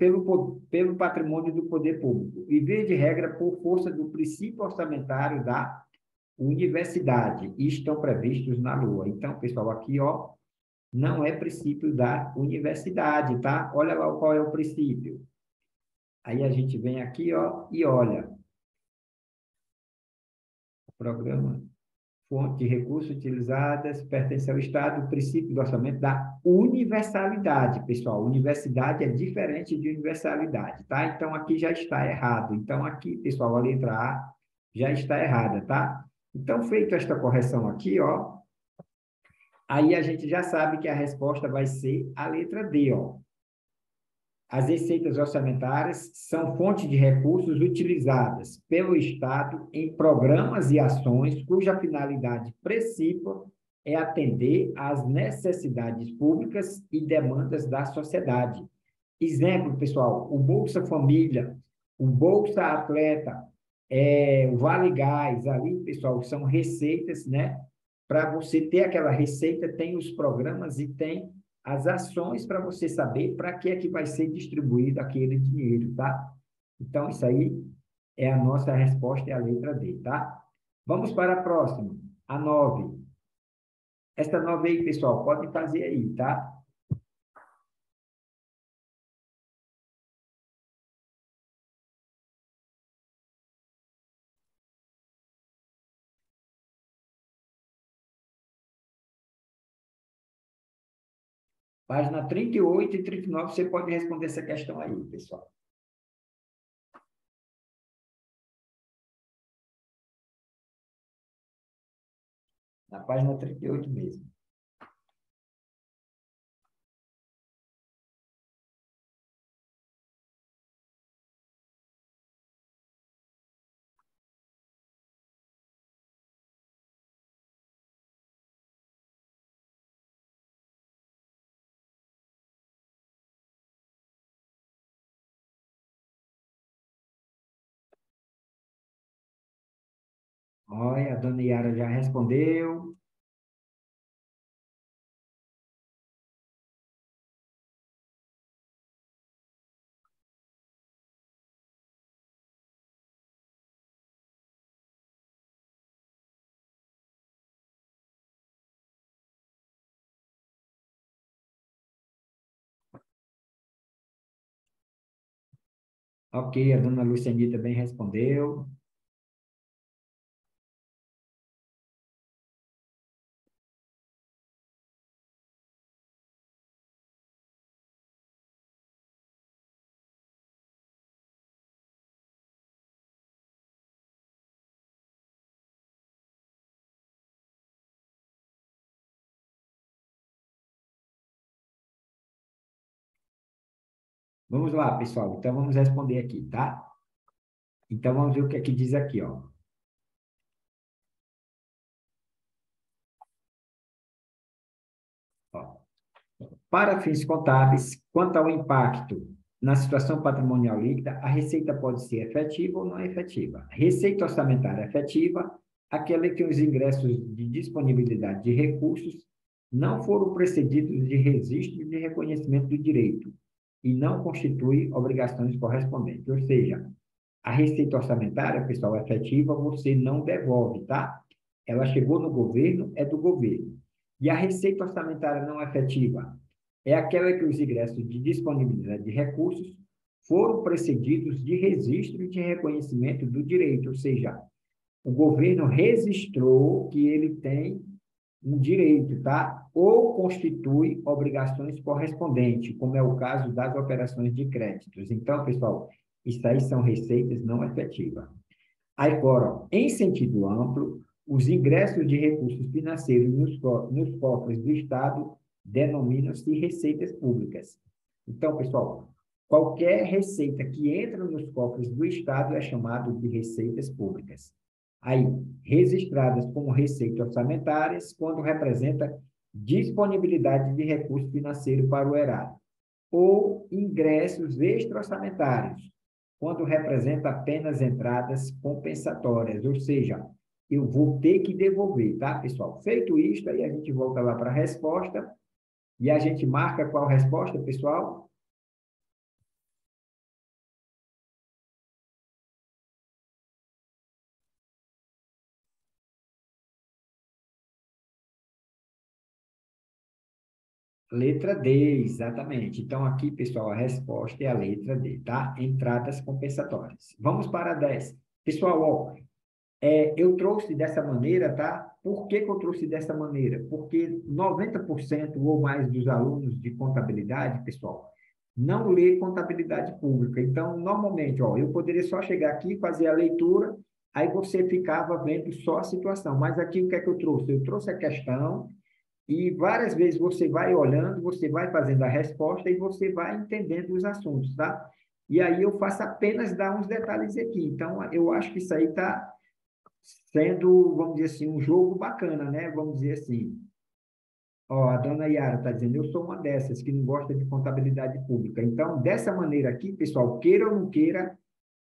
do poder público e, via de regra, por força do princípio orçamentário da universidade, e estão previstos na LOA. Então, pessoal, aqui, ó, não é princípio da universidade, tá? Olha lá qual é o princípio. Aí a gente vem aqui, ó, e olha, programa, fonte de recursos utilizadas, pertence ao Estado, o princípio do orçamento da universalidade, pessoal. Universidade é diferente de universalidade, tá? Então, aqui já está errado. Então, aqui, pessoal, a letra A já está errada, tá? Então, feito esta correção aqui, ó, aí a gente já sabe que a resposta vai ser a letra D, ó. As receitas orçamentárias são fonte de recursos utilizadas pelo Estado em programas e ações cuja finalidade principal é atender às necessidades públicas e demandas da sociedade. Exemplo, pessoal, o Bolsa Família, o Bolsa Atleta, o Vale Gás, ali, pessoal, são receitas, né? Para você ter aquela receita, tem os programas e tem as ações para você saber para que é que vai ser distribuído aquele dinheiro, tá? Então, isso aí é a nossa resposta, é a letra D, tá? Vamos para a próxima, a 9. Esta 9 aí, pessoal, podem fazer aí, tá? Página 38 e 39, você pode responder essa questão aí, pessoal. Na página 38 mesmo. Olha, a dona Yara já respondeu. Ok, a dona Luciani também respondeu. Vamos lá, pessoal. Então, vamos responder aqui, tá? Então, vamos ver o que é que diz aqui, ó. Ó. Para fins contábeis, quanto ao impacto na situação patrimonial líquida, a receita pode ser efetiva ou não efetiva. Receita orçamentária efetiva, aquela que os ingressos de disponibilidade de recursos não foram precedidos de registro de reconhecimento do direito e não constitui obrigações correspondentes. Ou seja, a receita orçamentária, pessoal, efetiva, você não devolve, tá? Ela chegou no governo, é do governo. E a receita orçamentária não efetiva é aquela que os ingressos de disponibilidade de recursos foram precedidos de registro de reconhecimento do direito, ou seja, o governo registrou que ele tem um direito, tá? Ou constitui obrigações correspondentes, como é o caso das operações de créditos. Então, pessoal, isso aí são receitas não efetivas. Aí, agora, em sentido amplo, os ingressos de recursos financeiros nos cofres do Estado denominam-se receitas públicas. Então, pessoal, qualquer receita que entra nos cofres do Estado é chamado de receitas públicas. Aí, registradas como receitas orçamentárias, quando representa disponibilidade de recurso financeiro para o erário, ou ingressos extra-orçamentários, quando representa apenas entradas compensatórias, ou seja, eu vou ter que devolver, tá, pessoal? Feito isto, aí a gente volta lá para a resposta, e a gente marca qual resposta, pessoal? Letra D, exatamente. Então, aqui, pessoal, a resposta é a letra D, tá? Entradas compensatórias. Vamos para a 10. Pessoal, ó, eu trouxe dessa maneira, tá? Por que que eu trouxe dessa maneira? Porque 90% ou mais dos alunos de contabilidade, pessoal, não lê contabilidade pública. Então, normalmente, ó, eu poderia só chegar aqui, fazer a leitura, aí você ficava vendo só a situação. Mas aqui, o que é que eu trouxe? Eu trouxe a questão e várias vezes você vai olhando, você vai fazendo a resposta e você vai entendendo os assuntos, tá? E aí eu faço apenas dar uns detalhes aqui. Então, eu acho que isso aí está sendo, vamos dizer assim, um jogo bacana, né? Vamos dizer assim. Ó, a dona Yara está dizendo, eu sou uma dessas que não gosta de contabilidade pública. Então, dessa maneira aqui, pessoal, queira ou não queira,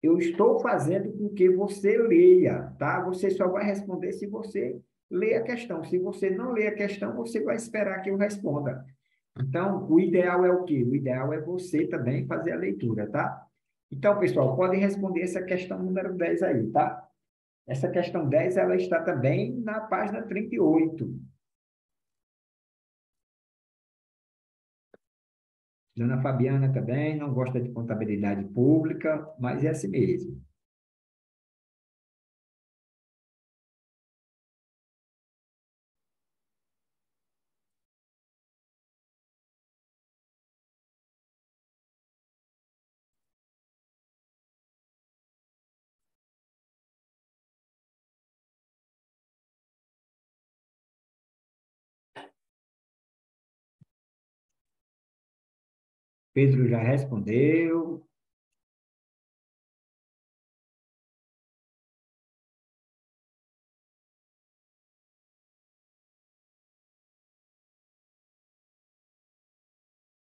eu estou fazendo com que você leia, tá? Você só vai responder se você ler a questão. Se você não ler a questão, você vai esperar que eu responda. Então, o ideal é o quê? O ideal é você também fazer a leitura, tá? Então, pessoal, podem responder essa questão número 10 aí, tá? Essa questão 10 ela está também na página 38. Dona Fabiana também não gosta de contabilidade pública, mas é assim mesmo. Pedro já respondeu.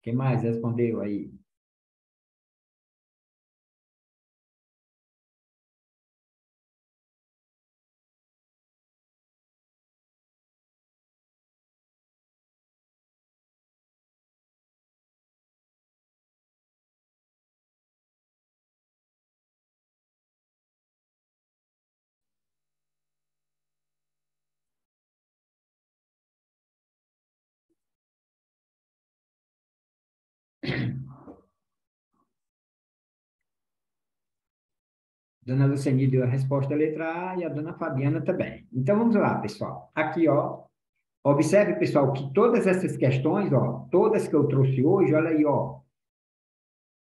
Quem mais respondeu aí? Dona Luceni deu a resposta letra A e a dona Fabiana também. Então, vamos lá, pessoal. Aqui, ó. Observe, pessoal, que todas essas questões, ó, todas que eu trouxe hoje, olha aí, ó.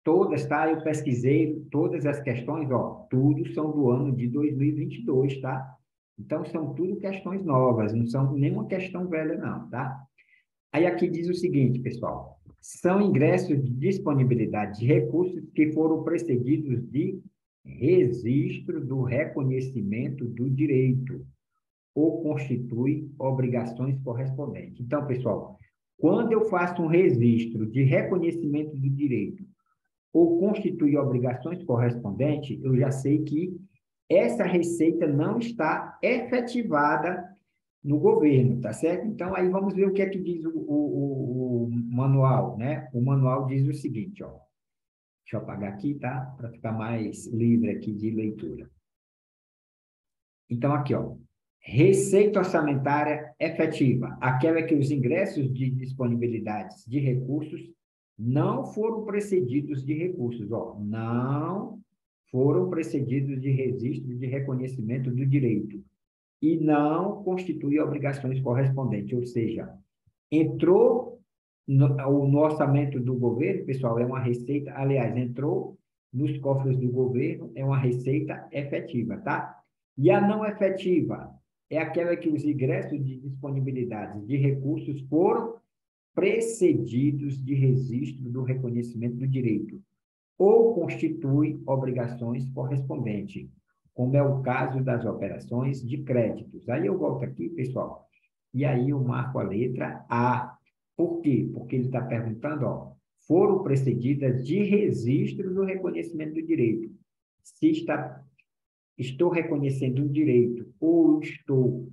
Todas, tá? Eu pesquisei todas as questões, ó. Tudo são do ano de 2022, tá? Então, são tudo questões novas, não são nenhuma questão velha, não, tá? Aí aqui diz o seguinte, pessoal. são ingressos de disponibilidade de recursos que foram precedidos de registro do reconhecimento do direito ou constitui obrigações correspondentes. Então, pessoal, quando eu faço um registro de reconhecimento do direito ou constitui obrigações correspondentes, eu já sei que essa receita não está efetivada no governo, tá certo? Então, aí vamos ver o que é que diz o manual, né? O manual diz o seguinte, ó. Deixa eu apagar aqui, tá? Para ficar mais livre aqui de leitura. Então, aqui, ó. Receita orçamentária efetiva, aquela que os ingressos de disponibilidades de recursos não foram precedidos de recursos, ó. Não foram precedidos de registro de reconhecimento do direito e não constitui obrigações correspondentes, ou seja, entrou no orçamento do governo, pessoal, é uma receita, aliás, entrou nos cofres do governo, é uma receita efetiva, tá? E a não efetiva é aquela que os ingressos de disponibilidade de recursos foram precedidos de registro do reconhecimento do direito ou constitui obrigações correspondentes, como é o caso das operações de créditos. Aí eu volto aqui, pessoal, e aí eu marco a letra A. Por quê? Porque ele está perguntando, ó, foram precedidas de registro do reconhecimento do direito. Se estou reconhecendo um direito ou estou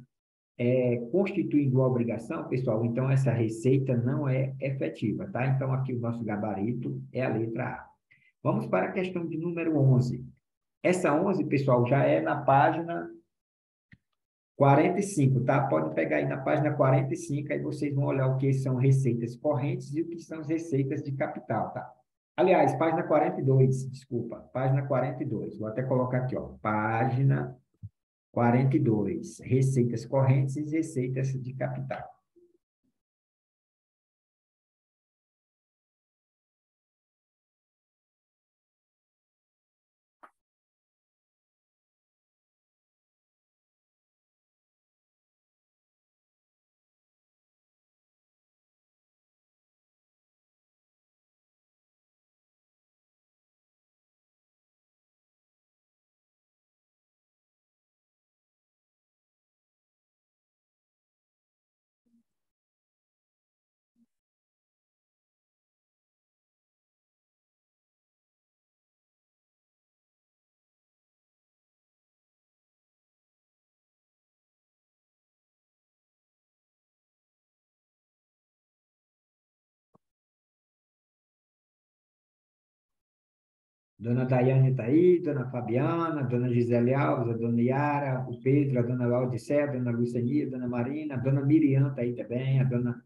constituindo uma obrigação, pessoal, então essa receita não é efetiva, tá? Então aqui o nosso gabarito é a letra A. Vamos para a questão de número 11. Essa 11, pessoal, já é na página 45, tá? Pode pegar aí na página 45, aí vocês vão olhar o que são receitas correntes e o que são as receitas de capital, tá? Aliás, página 42, desculpa, página 42. Vou até colocar aqui, ó, página 42, receitas correntes e receitas de capital. Dona Daiane está aí, Dona Fabiana, Dona Gisele Alves, a Dona Yara, o Pedro, a Dona Laudicea, a Dona Lucenia, a Dona Marina, a Dona Miriam está aí também, a Dona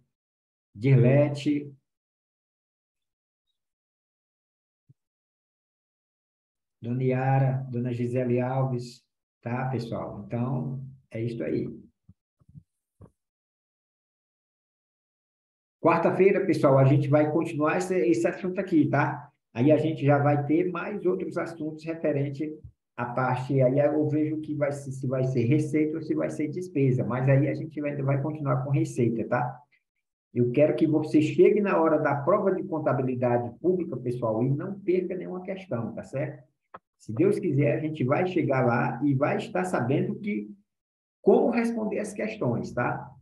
Dirlete, Dona Yara, Dona Gisele Alves, tá, pessoal? Então, é isso aí. Quarta-feira, pessoal, a gente vai continuar esse assunto aqui, tá? Aí a gente já vai ter mais outros assuntos referente à parte, aí eu vejo que vai ser, se vai ser receita ou se vai ser despesa, mas aí a gente ainda vai continuar com receita, tá? Eu quero que você chegue na hora da prova de contabilidade pública, pessoal, e não perca nenhuma questão, tá certo? Se Deus quiser, a gente vai chegar lá e vai estar sabendo como responder as questões, tá?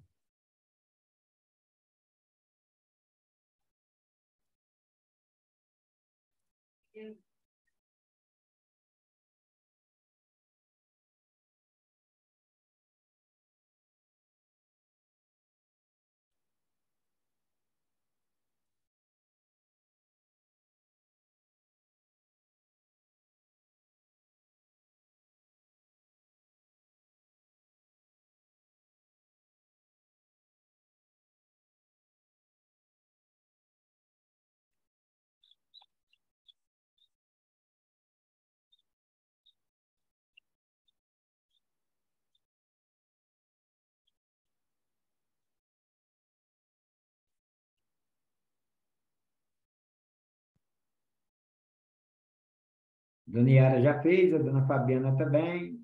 Dona Yara já fez, a dona Fabiana também.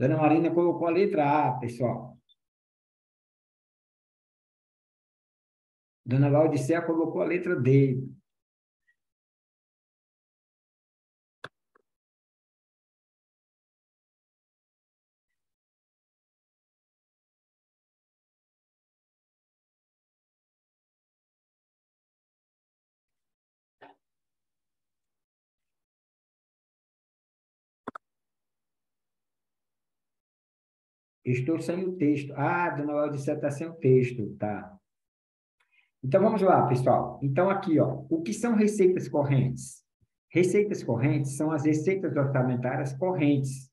Dona Marina colocou a letra A, pessoal. Dona Laudicea colocou a letra D. Estou sem o texto. Ah, Dona Laudicea está sem o texto, tá. Então, vamos lá, pessoal. Então, aqui, ó, o que são receitas correntes? Receitas correntes são as receitas orçamentárias correntes.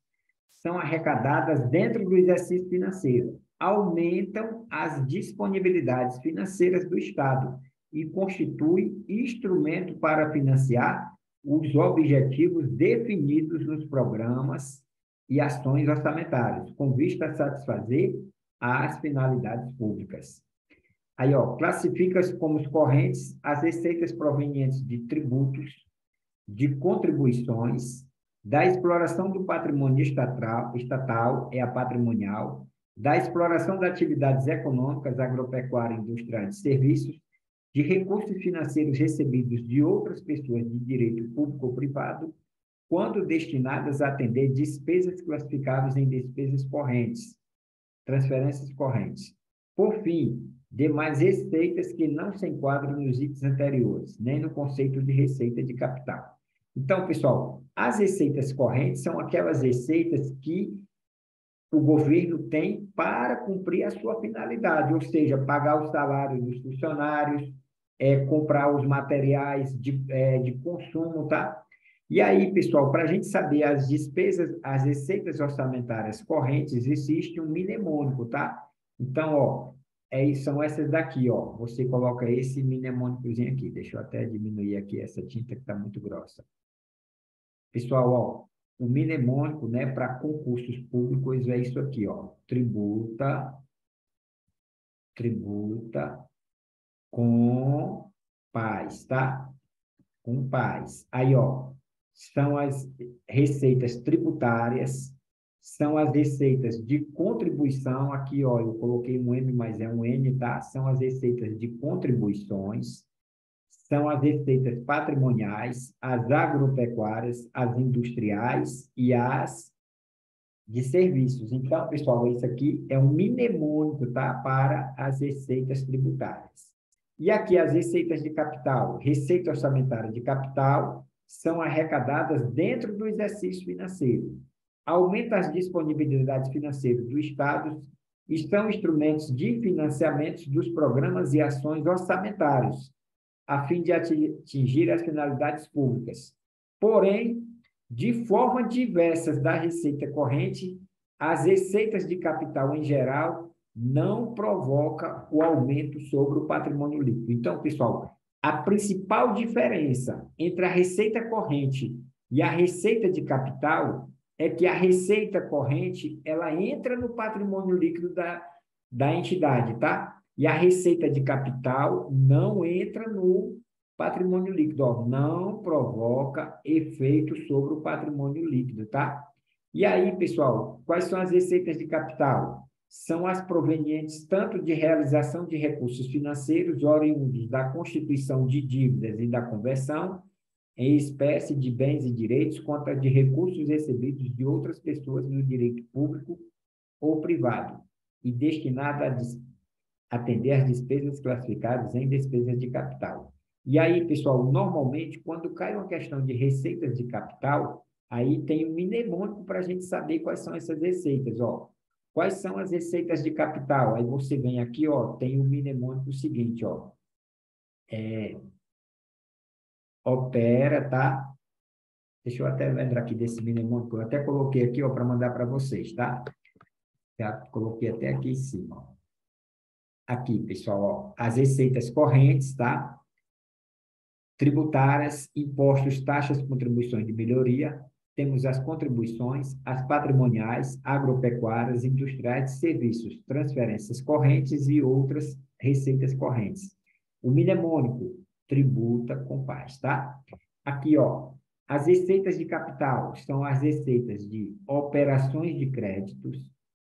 São arrecadadas dentro do exercício financeiro. Aumentam as disponibilidades financeiras do Estado e constituem instrumento para financiar os objetivos definidos nos programas e ações orçamentárias, com vista a satisfazer as finalidades públicas. Aí, ó, classifica como correntes as receitas provenientes de tributos, de contribuições, da exploração do patrimônio estatal, é a patrimonial, da exploração de atividades econômicas, agropecuária, industrial e de serviços, de recursos financeiros recebidos de outras pessoas de direito público ou privado, quando destinadas a atender despesas classificáveis em despesas correntes, transferências correntes. Por fim, demais receitas que não se enquadram nos itens anteriores, nem no conceito de receita de capital. Então, pessoal, as receitas correntes são aquelas receitas que o governo tem para cumprir a sua finalidade, ou seja, pagar os salários dos funcionários, comprar os materiais de consumo, tá? E aí, pessoal, para a gente saber as despesas, as receitas orçamentárias correntes, existe um mnemônico, tá? Então, ó, são essas daqui, ó. Você coloca esse mnemônicozinho aqui. Deixa eu até diminuir aqui essa tinta que está muito grossa. Pessoal, ó, o mnemônico, né, para concursos públicos é isso aqui, ó. Tributa com paz, tá? Com paz. Aí, ó, são as receitas tributárias, são as receitas de contribuição, aqui, ó, eu coloquei um M, mas é um N, tá? São as receitas de contribuições, são as receitas patrimoniais, as agropecuárias, as industriais e as de serviços. Então, pessoal, isso aqui é um mnemônico, tá? Para as receitas tributárias. E aqui as receitas de capital, receita orçamentária de capital, são arrecadadas dentro do exercício financeiro. Aumenta as disponibilidades financeiras do Estado e são instrumentos de financiamento dos programas e ações orçamentários, a fim de atingir as finalidades públicas. Porém, de forma diversas da receita corrente, as receitas de capital em geral não provoca o aumento sobre o patrimônio líquido. Então, pessoal, a principal diferença entre a receita corrente e a receita de capital é que a receita corrente, ela entra no patrimônio líquido da entidade, tá? E a receita de capital não entra no patrimônio líquido, ó, não provoca efeito sobre o patrimônio líquido, tá? E aí, pessoal, quais são as receitas de capital? São as provenientes tanto de realização de recursos financeiros oriundos da constituição de dívidas e da conversão em espécie de bens e direitos, quanto de recursos recebidos de outras pessoas no direito público ou privado, e destinada atender às despesas classificadas em despesas de capital. E aí, pessoal, normalmente, quando cai uma questão de receitas de capital, aí tem um mnemônico para a gente saber quais são essas receitas, ó. Quais são as receitas de capital? Aí você vem aqui, ó, tem um mnemônico seguinte, ó. Opera, tá? Deixa eu até lembrar aqui desse mnemônico, eu até coloquei aqui, ó, para mandar para vocês, tá? Já coloquei até aqui em cima, ó. Aqui, pessoal, ó, as receitas correntes, tá? Tributárias, impostos, taxas, contribuições de melhoria. Temos as contribuições, as patrimoniais, agropecuárias, industriais, serviços, transferências correntes e outras receitas correntes. O mnemônico tributa com paz, tá? Aqui, ó, as receitas de capital são as receitas de operações de créditos,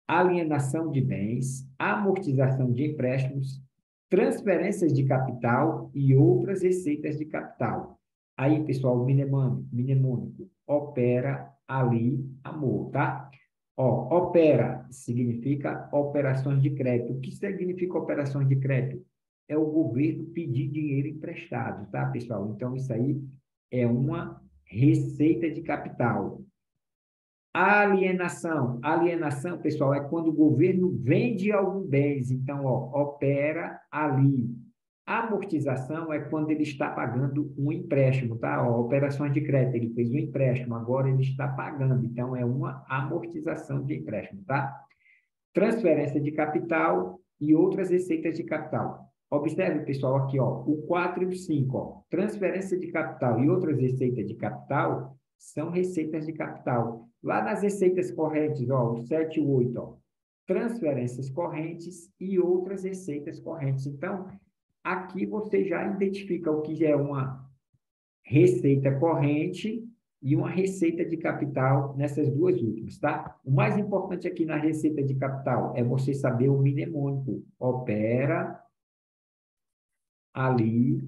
alienação de bens, amortização de empréstimos, transferências de capital e outras receitas de capital. Aí, pessoal, o mnemônico opera ali amor, tá? Ó, opera significa operações de crédito. O que significa operações de crédito? É o governo pedir dinheiro emprestado, tá, pessoal? Então, isso aí é uma receita de capital. Alienação, pessoal, é quando o governo vende algum bens, então, ó, opera ali. Amortização é quando ele está pagando um empréstimo, tá? Ó, operações de crédito, ele fez um empréstimo, agora ele está pagando, então é uma amortização de empréstimo, tá? Transferência de capital e outras receitas de capital. Observe, pessoal, aqui, ó, o 4 e o 5, ó, transferência de capital e outras receitas de capital são receitas de capital. Lá nas receitas correntes, ó, o 7 e o 8, ó, transferências correntes e outras receitas correntes. Então, aqui você já identifica o que é uma receita corrente e uma receita de capital nessas duas últimas, tá? O mais importante aqui na receita de capital é você saber o mnemônico. Opera, ali,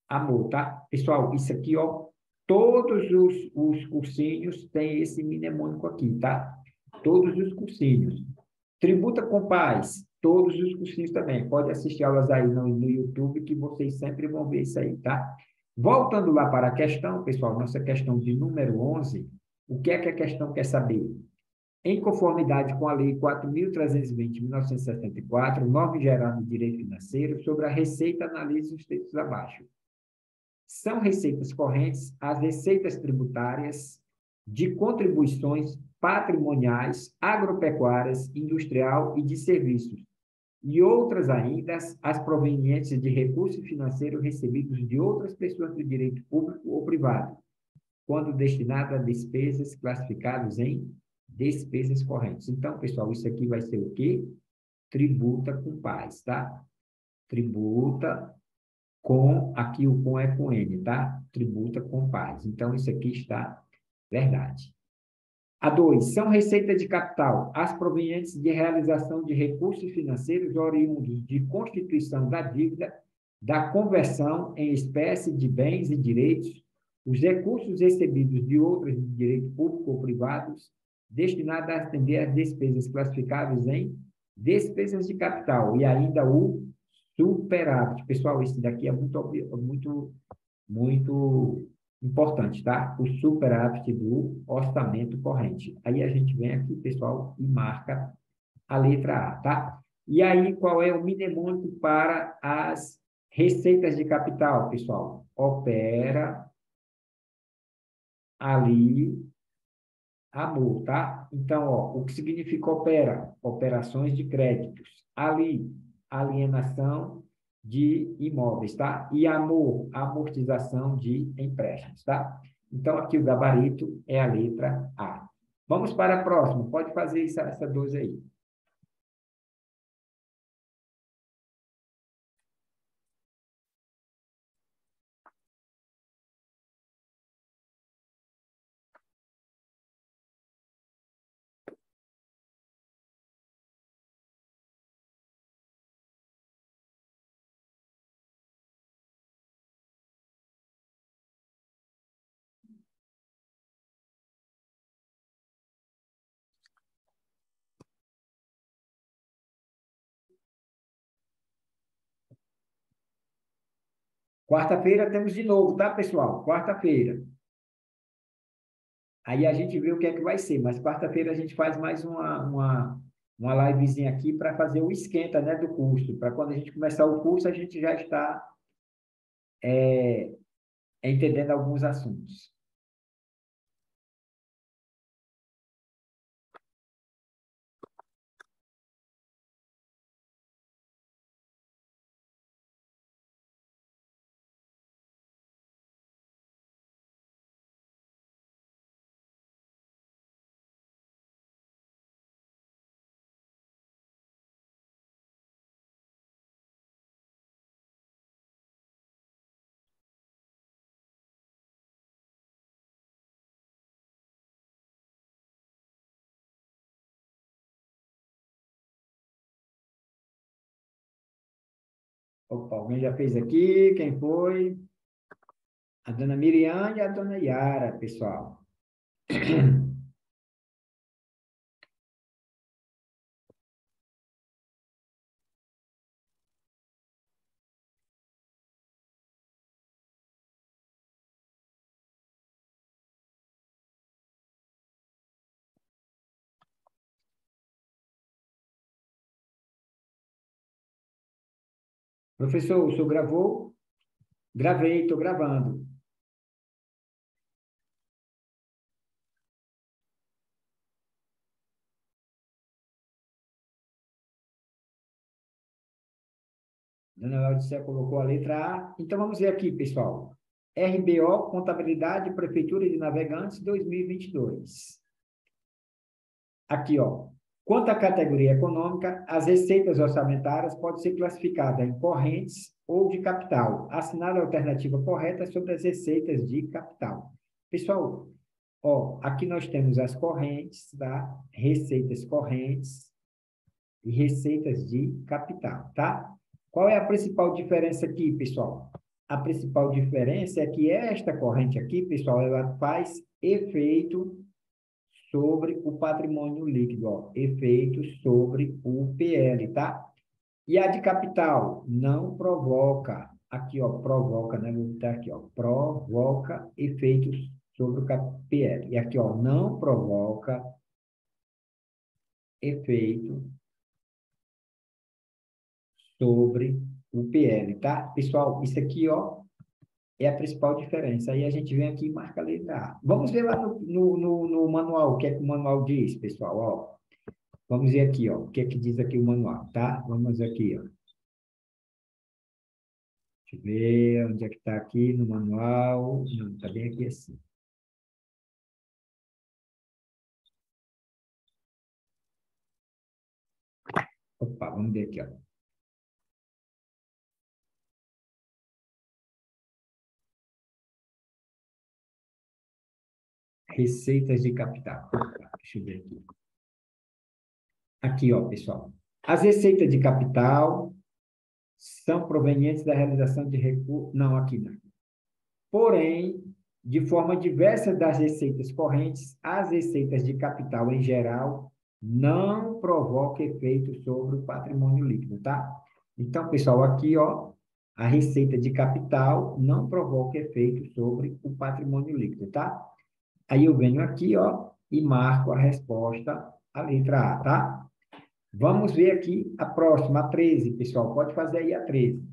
amor, tá? Pessoal, isso aqui, ó, todos os cursinhos têm esse mnemônico aqui, tá? Todos os cursinhos. Tributa com paz, todos os cursinhos também. Pode assistir aulas aí no YouTube que vocês sempre vão ver isso aí, tá? Voltando lá para a questão, pessoal, nossa questão de número 11, o que a questão quer saber? Em conformidade com a Lei 4.320 de 1974, norma geral do direito financeiro, sobre a receita, analise os textos abaixo. São receitas correntes as receitas tributárias de contribuições patrimoniais, agropecuárias, industrial e de serviços, e outras ainda as provenientes de recursos financeiros recebidos de outras pessoas do direito público ou privado, quando destinado a despesas classificadas em despesas correntes. Então, pessoal, isso aqui vai ser o quê? Tributa com paz, tá? Tributa com, aqui o com é com N, tá? Tributa com paz. Então, isso aqui está verdade. A 2, são receitas de capital, as provenientes de realização de recursos financeiros oriundos de constituição da dívida, da conversão em espécie de bens e direitos, os recursos recebidos de outras de direito público ou privados, destinados a atender às despesas classificadas em despesas de capital, e ainda o superávit. Pessoal, isso daqui é muito importante, tá? O superávit do orçamento corrente. Aí a gente vem aqui, pessoal, e marca a letra A, tá? E aí, qual é o mnemônico para as receitas de capital, pessoal? Opera, ali, amor, tá? Então, ó, o que significa opera? Operações de créditos. Ali, alienação de imóveis, tá? E amor, amortização de empréstimos, tá? Então, aqui o gabarito é a letra A. Vamos para a próxima. Pode fazer essa 12 aí. Quarta-feira temos de novo, tá, pessoal? Quarta-feira. Aí a gente vê o que é que vai ser, mas quarta-feira a gente faz mais uma livezinha aqui para fazer o esquenta, né, do curso, para quando a gente começar o curso, a gente já está entendendo alguns assuntos. Opa, alguém já fez aqui? Quem foi? A dona Miriam e a dona Yara, pessoal. Professor, o senhor gravou? Gravei, estou gravando. Dona Laudicea colocou a letra A. Então, vamos ver aqui, pessoal. RBO, Contabilidade, Prefeitura de Navegantes, 2022. Aqui, ó. Quanto à categoria econômica, as receitas orçamentárias podem ser classificadas em correntes ou de capital. Assinale a alternativa correta sobre as receitas de capital. Pessoal, ó, aqui nós temos as correntes, tá? Receitas correntes e receitas de capital, tá? Qual é a principal diferença aqui, pessoal? A principal diferença é que esta corrente aqui, pessoal, ela faz efeito sobre o patrimônio líquido, ó, efeito sobre o PL, tá? E a de capital não provoca, aqui, ó, provoca, né? Vou botar aqui, ó, provoca efeitos sobre o PL. E aqui, ó, não provoca efeito sobre o PL, tá? Pessoal, isso aqui, ó, é a principal diferença. Aí a gente vem aqui e marca a letra A. Vamos ver lá no manual, o que é que o manual diz, pessoal, ó. Vamos ver aqui, ó, o que é que diz aqui o manual, tá? Vamos aqui, ó. Deixa eu ver onde é que está aqui no manual. Não, está bem aqui assim. Opa, vamos ver aqui, ó. Receitas de capital. Opa, deixa eu ver aqui. Aqui, ó, pessoal. As receitas de capital são provenientes da realização de recursos. Não, aqui não. Porém, de forma diversa das receitas correntes, as receitas de capital em geral não provocam efeito sobre o patrimônio líquido, tá? Então, pessoal, aqui, ó, a receita de capital não provoca efeito sobre o patrimônio líquido, tá? Aí eu venho aqui, ó, e marco a resposta, a letra A, tá? Vamos ver aqui a próxima, a 13, pessoal. Pode fazer aí a 13.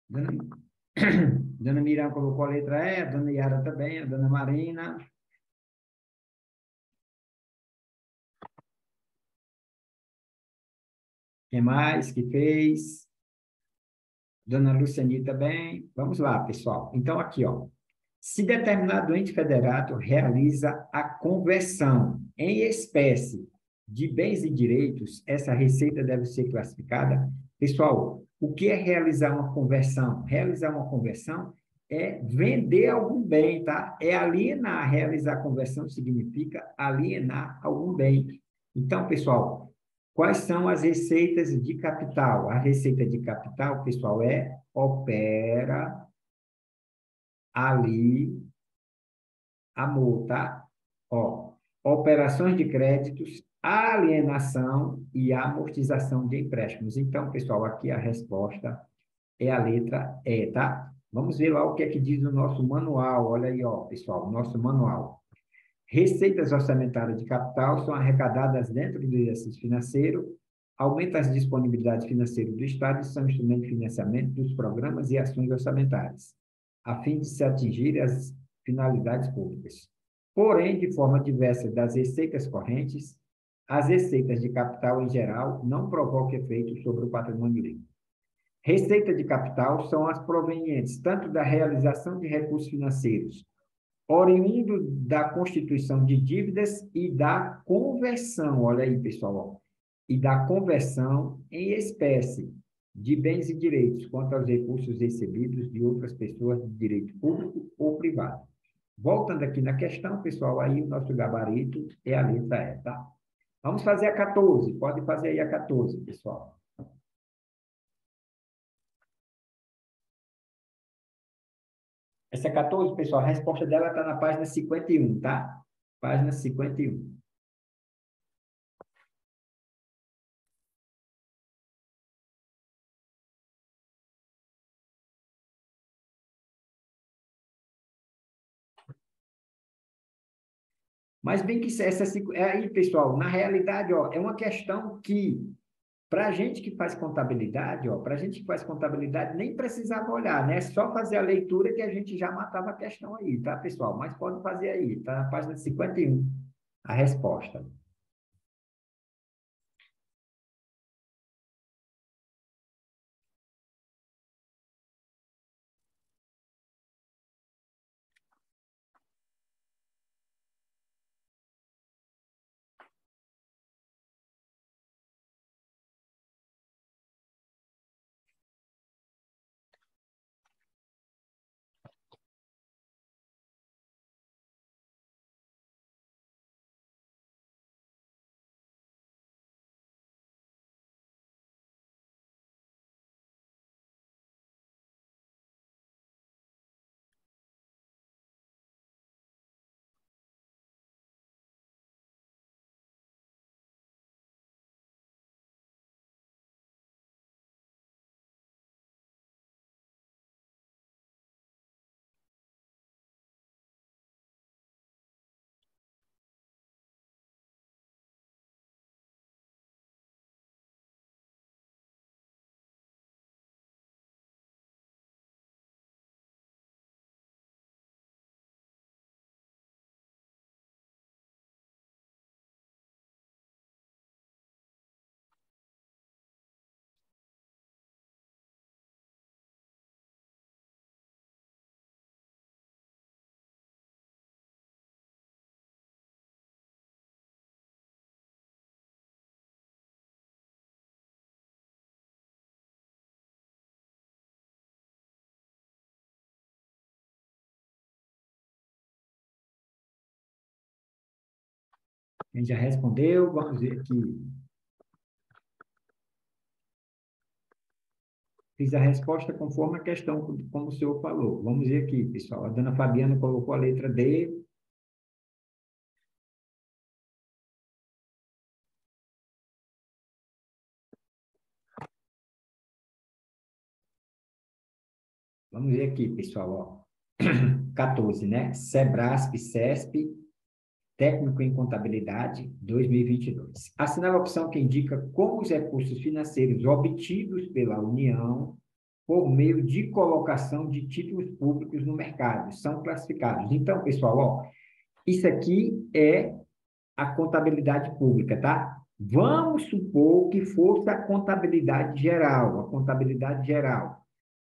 Dona, Dona Miriam colocou a letra E, a Dona Yara também, a Dona Marina. Quem mais que fez? Dona Luciani também. Vamos lá, pessoal. Então, aqui, ó. Se determinado ente federado realiza a conversão em espécie de bens e direitos, essa receita deve ser classificada. Pessoal, o que é realizar uma conversão? Realizar uma conversão é vender algum bem, tá? É alienar. Realizar conversão significa alienar algum bem. Então, pessoal, quais são as receitas de capital? A receita de capital, pessoal, opera ali amor, tá? Ó, operações de créditos, alienação e amortização de empréstimos. Então, pessoal, aqui a resposta é a letra E, tá? Vamos ver lá o que é que diz o nosso manual. Olha aí, ó, pessoal, nosso manual. Receitas orçamentárias de capital são arrecadadas dentro do exercício financeiro, aumenta as disponibilidades financeiras do Estado e são instrumento de financiamento dos programas e ações orçamentárias, a fim de se atingir as finalidades públicas. Porém, de forma diversa das receitas correntes, as receitas de capital, em geral, não provocam efeito sobre o patrimônio líquido. Receita de capital são as provenientes tanto da realização de recursos financeiros oriundo da constituição de dívidas e da conversão, olha aí, pessoal, ó, e da conversão em espécie de bens e direitos quanto aos recursos recebidos de outras pessoas de direito público ou privado. Voltando aqui na questão, pessoal, aí o nosso gabarito é a letra E, tá? Vamos fazer a 14, pode fazer aí a 14, pessoal. Essa 14, pessoal, a resposta dela está na página 51, tá? Página 51. Mas bem que aí, pessoal, na realidade, ó, é uma questão que, para a gente que faz contabilidade, ó, para a gente que faz contabilidade, nem precisava olhar, né? É só fazer a leitura que a gente já matava a questão aí, tá, pessoal? Mas pode fazer aí, tá na página 51, a resposta. A gente já respondeu, vamos ver aqui. Fiz a resposta conforme a questão, como o senhor falou. Vamos ver aqui, pessoal. A dona Fabiana colocou a letra D. Vamos ver aqui, pessoal, ó. 14, né? Sebrasp, CESP, técnico em contabilidade, 2022. Assinale a opção que indica como os recursos financeiros obtidos pela União por meio de colocação de títulos públicos no mercado. São classificados. Então, pessoal, ó, isso aqui é a contabilidade pública, tá? Vamos supor que fosse a contabilidade geral, a contabilidade geral.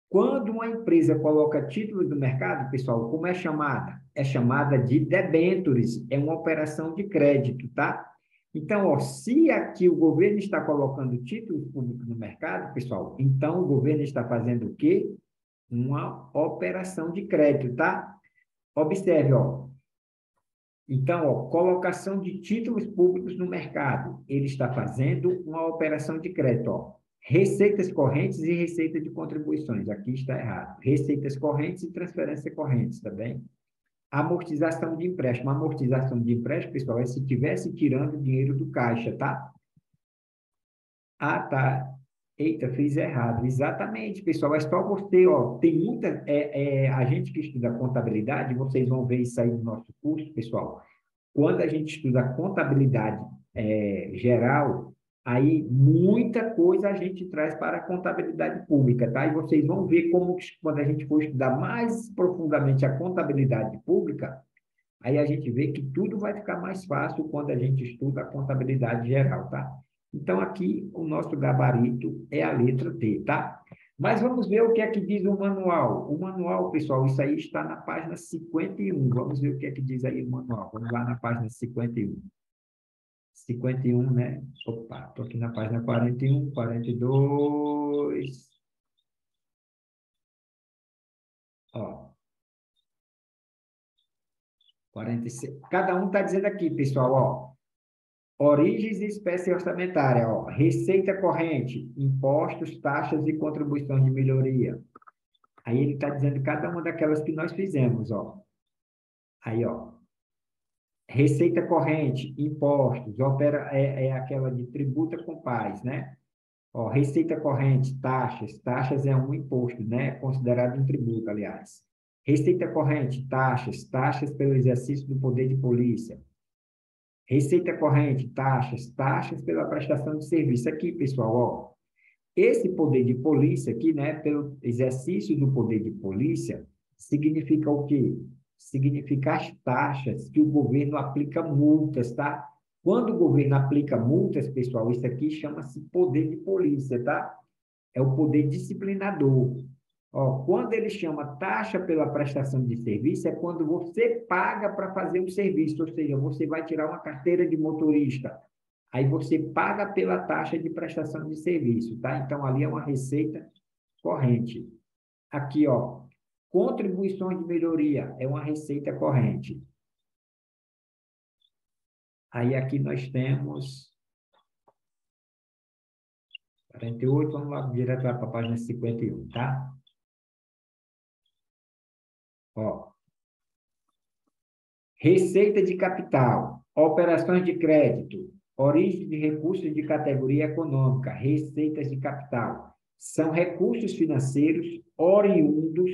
Quando uma empresa coloca títulos no mercado, pessoal, como é chamada? É chamada de debêntures, é uma operação de crédito, tá? Então, ó, se aqui o governo está colocando títulos públicos no mercado, pessoal, então o governo está fazendo o quê? Uma operação de crédito, tá? Observe, ó. Então, ó, colocação de títulos públicos no mercado. Ele está fazendo uma operação de crédito, ó. Receitas correntes e receita de contribuições. Aqui está errado. Receitas correntes e transferências correntes, tá bem? Amortização de empréstimo. Amortização de empréstimo, pessoal, é se estivesse tirando dinheiro do caixa, tá? Ah, tá. Eita, fiz errado. Exatamente, pessoal. É só você, ó. Tem muita. A gente que estuda contabilidade, vocês vão ver isso aí no nosso curso, pessoal. Quando a gente estuda contabilidade geral, aí muita coisa a gente traz para a contabilidade pública, tá? E vocês vão ver como, quando a gente for estudar mais profundamente a contabilidade pública, aí a gente vê que tudo vai ficar mais fácil quando a gente estuda a contabilidade geral, tá? Então, aqui, o nosso gabarito é a letra T, tá? Mas vamos ver o que é que diz o manual. O manual, pessoal, isso aí está na página 51. Vamos ver o que é que diz aí o manual. Vamos lá na página 51. 51, né? Opa, estou aqui na página 41, 42. Ó, 46. Cada um está dizendo aqui, pessoal, ó. Origens e espécie orçamentária, ó. Receita corrente, impostos, taxas e contribuições de melhoria. Aí ele está dizendo cada uma daquelas que nós fizemos, ó. Aí, ó. Receita corrente, impostos, é aquela de tributa com paz, né? Ó, receita corrente, taxas. Taxas é um imposto, né? Considerado um tributo, aliás. Receita corrente, taxas. Taxas pelo exercício do poder de polícia. Receita corrente, taxas. Taxas pela prestação de serviço. Aqui, pessoal, ó. Esse poder de polícia aqui, né? Pelo exercício do poder de polícia, significa o quê? Significa as taxas que o governo aplica multas, tá? Quando o governo aplica multas, pessoal, isso aqui chama-se poder de polícia, tá? É o poder disciplinador. Ó, quando ele chama taxa pela prestação de serviço, é quando você paga para fazer um serviço, ou seja, você vai tirar uma carteira de motorista, aí você paga pela taxa de prestação de serviço, tá? Então, ali é uma receita corrente. Aqui, ó, contribuições de melhoria é uma receita corrente. Aí, aqui nós temos 48, vamos lá, direto lá para a página 51, tá? Ó, receita de capital, operações de crédito, origem de recursos de categoria econômica, receitas de capital. São recursos financeiros oriundos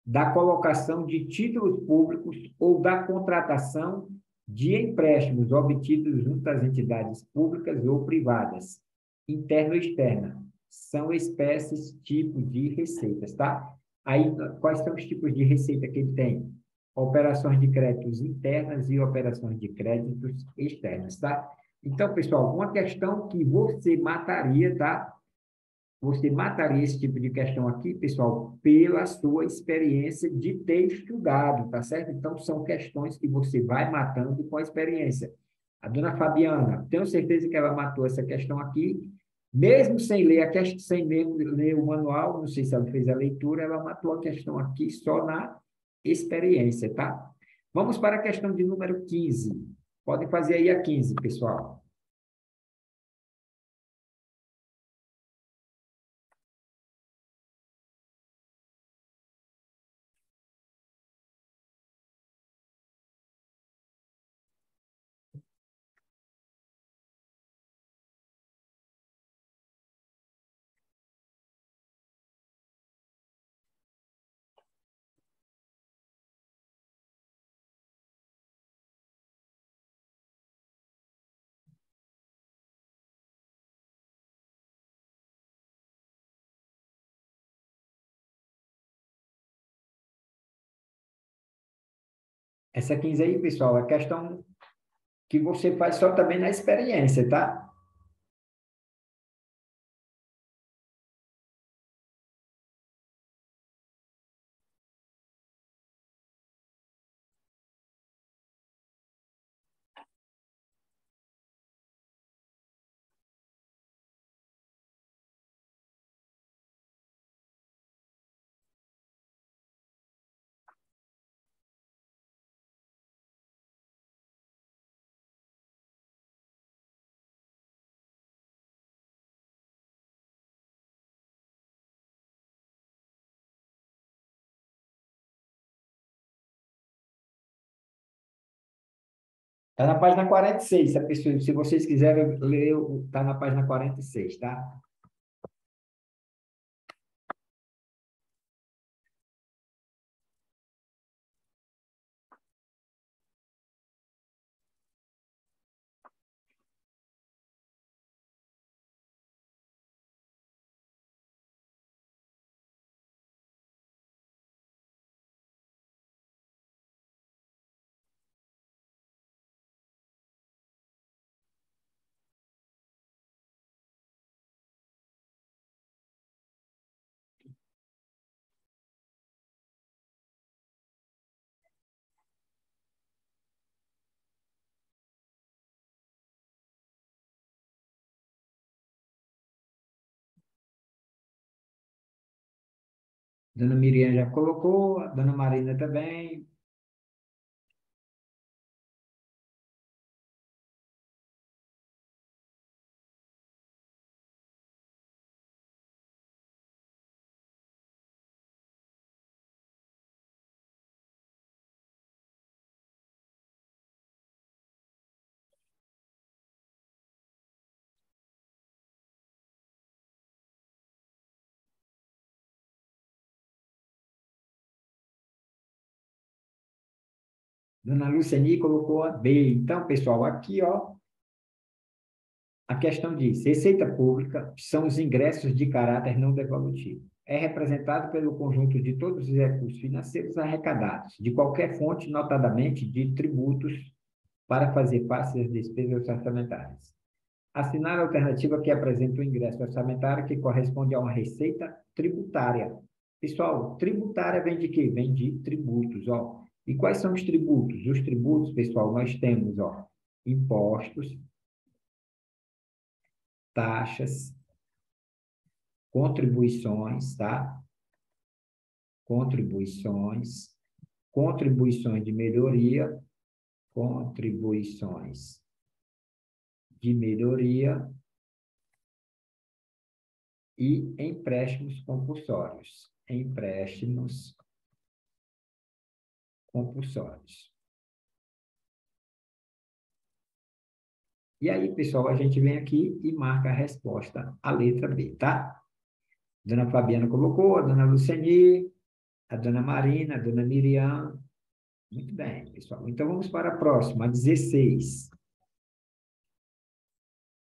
da colocação de títulos públicos ou da contratação de empréstimos obtidos junto às entidades públicas ou privadas, interna ou externa. São espécies, tipos de receitas, tá? Aí, quais são os tipos de receita que ele tem? Operações de créditos internas e operações de créditos externas, tá? Então, pessoal, uma questão que você mataria, tá? Você mataria esse tipo de questão aqui, pessoal, pela sua experiência de ter estudado, tá certo? Então, são questões que você vai matando com a experiência. A dona Fabiana, tenho certeza que ela matou essa questão aqui, mesmo sem ler a questão, sem mesmo ler o manual, não sei se ela fez a leitura, ela matou a questão aqui só na experiência, tá? Vamos para a questão de número 15. Podem fazer aí a 15, pessoal. Essa 15 aí, pessoal, é questão que você faz só também na experiência, tá? Está na página 46, se vocês quiserem ler, está na página 46, tá? Dona Miriam já colocou, a Dona Marina também. Dona Luceni colocou a B. Então, pessoal, aqui, ó, a questão diz: receita pública são os ingressos de caráter não devolutivo. É representado pelo conjunto de todos os recursos financeiros arrecadados, de qualquer fonte, notadamente de tributos, para fazer face às despesas orçamentárias. Assinar a alternativa que apresenta o ingresso orçamentário que corresponde a uma receita tributária. Pessoal, tributária vem de quê? Vem de tributos, ó. E quais são os tributos? Os tributos, pessoal, nós temos, ó, impostos, taxas, contribuições, tá? Contribuições, contribuições de melhoria, contribuições de melhoria e empréstimos compulsórios. Empréstimos compulsórios. E aí, pessoal, a gente vem aqui e marca a resposta, a letra B, tá? Dona Fabiana colocou, a dona Luceni, a dona Marina, a dona Miriam. Muito bem, pessoal. Então, vamos para a próxima, a 16.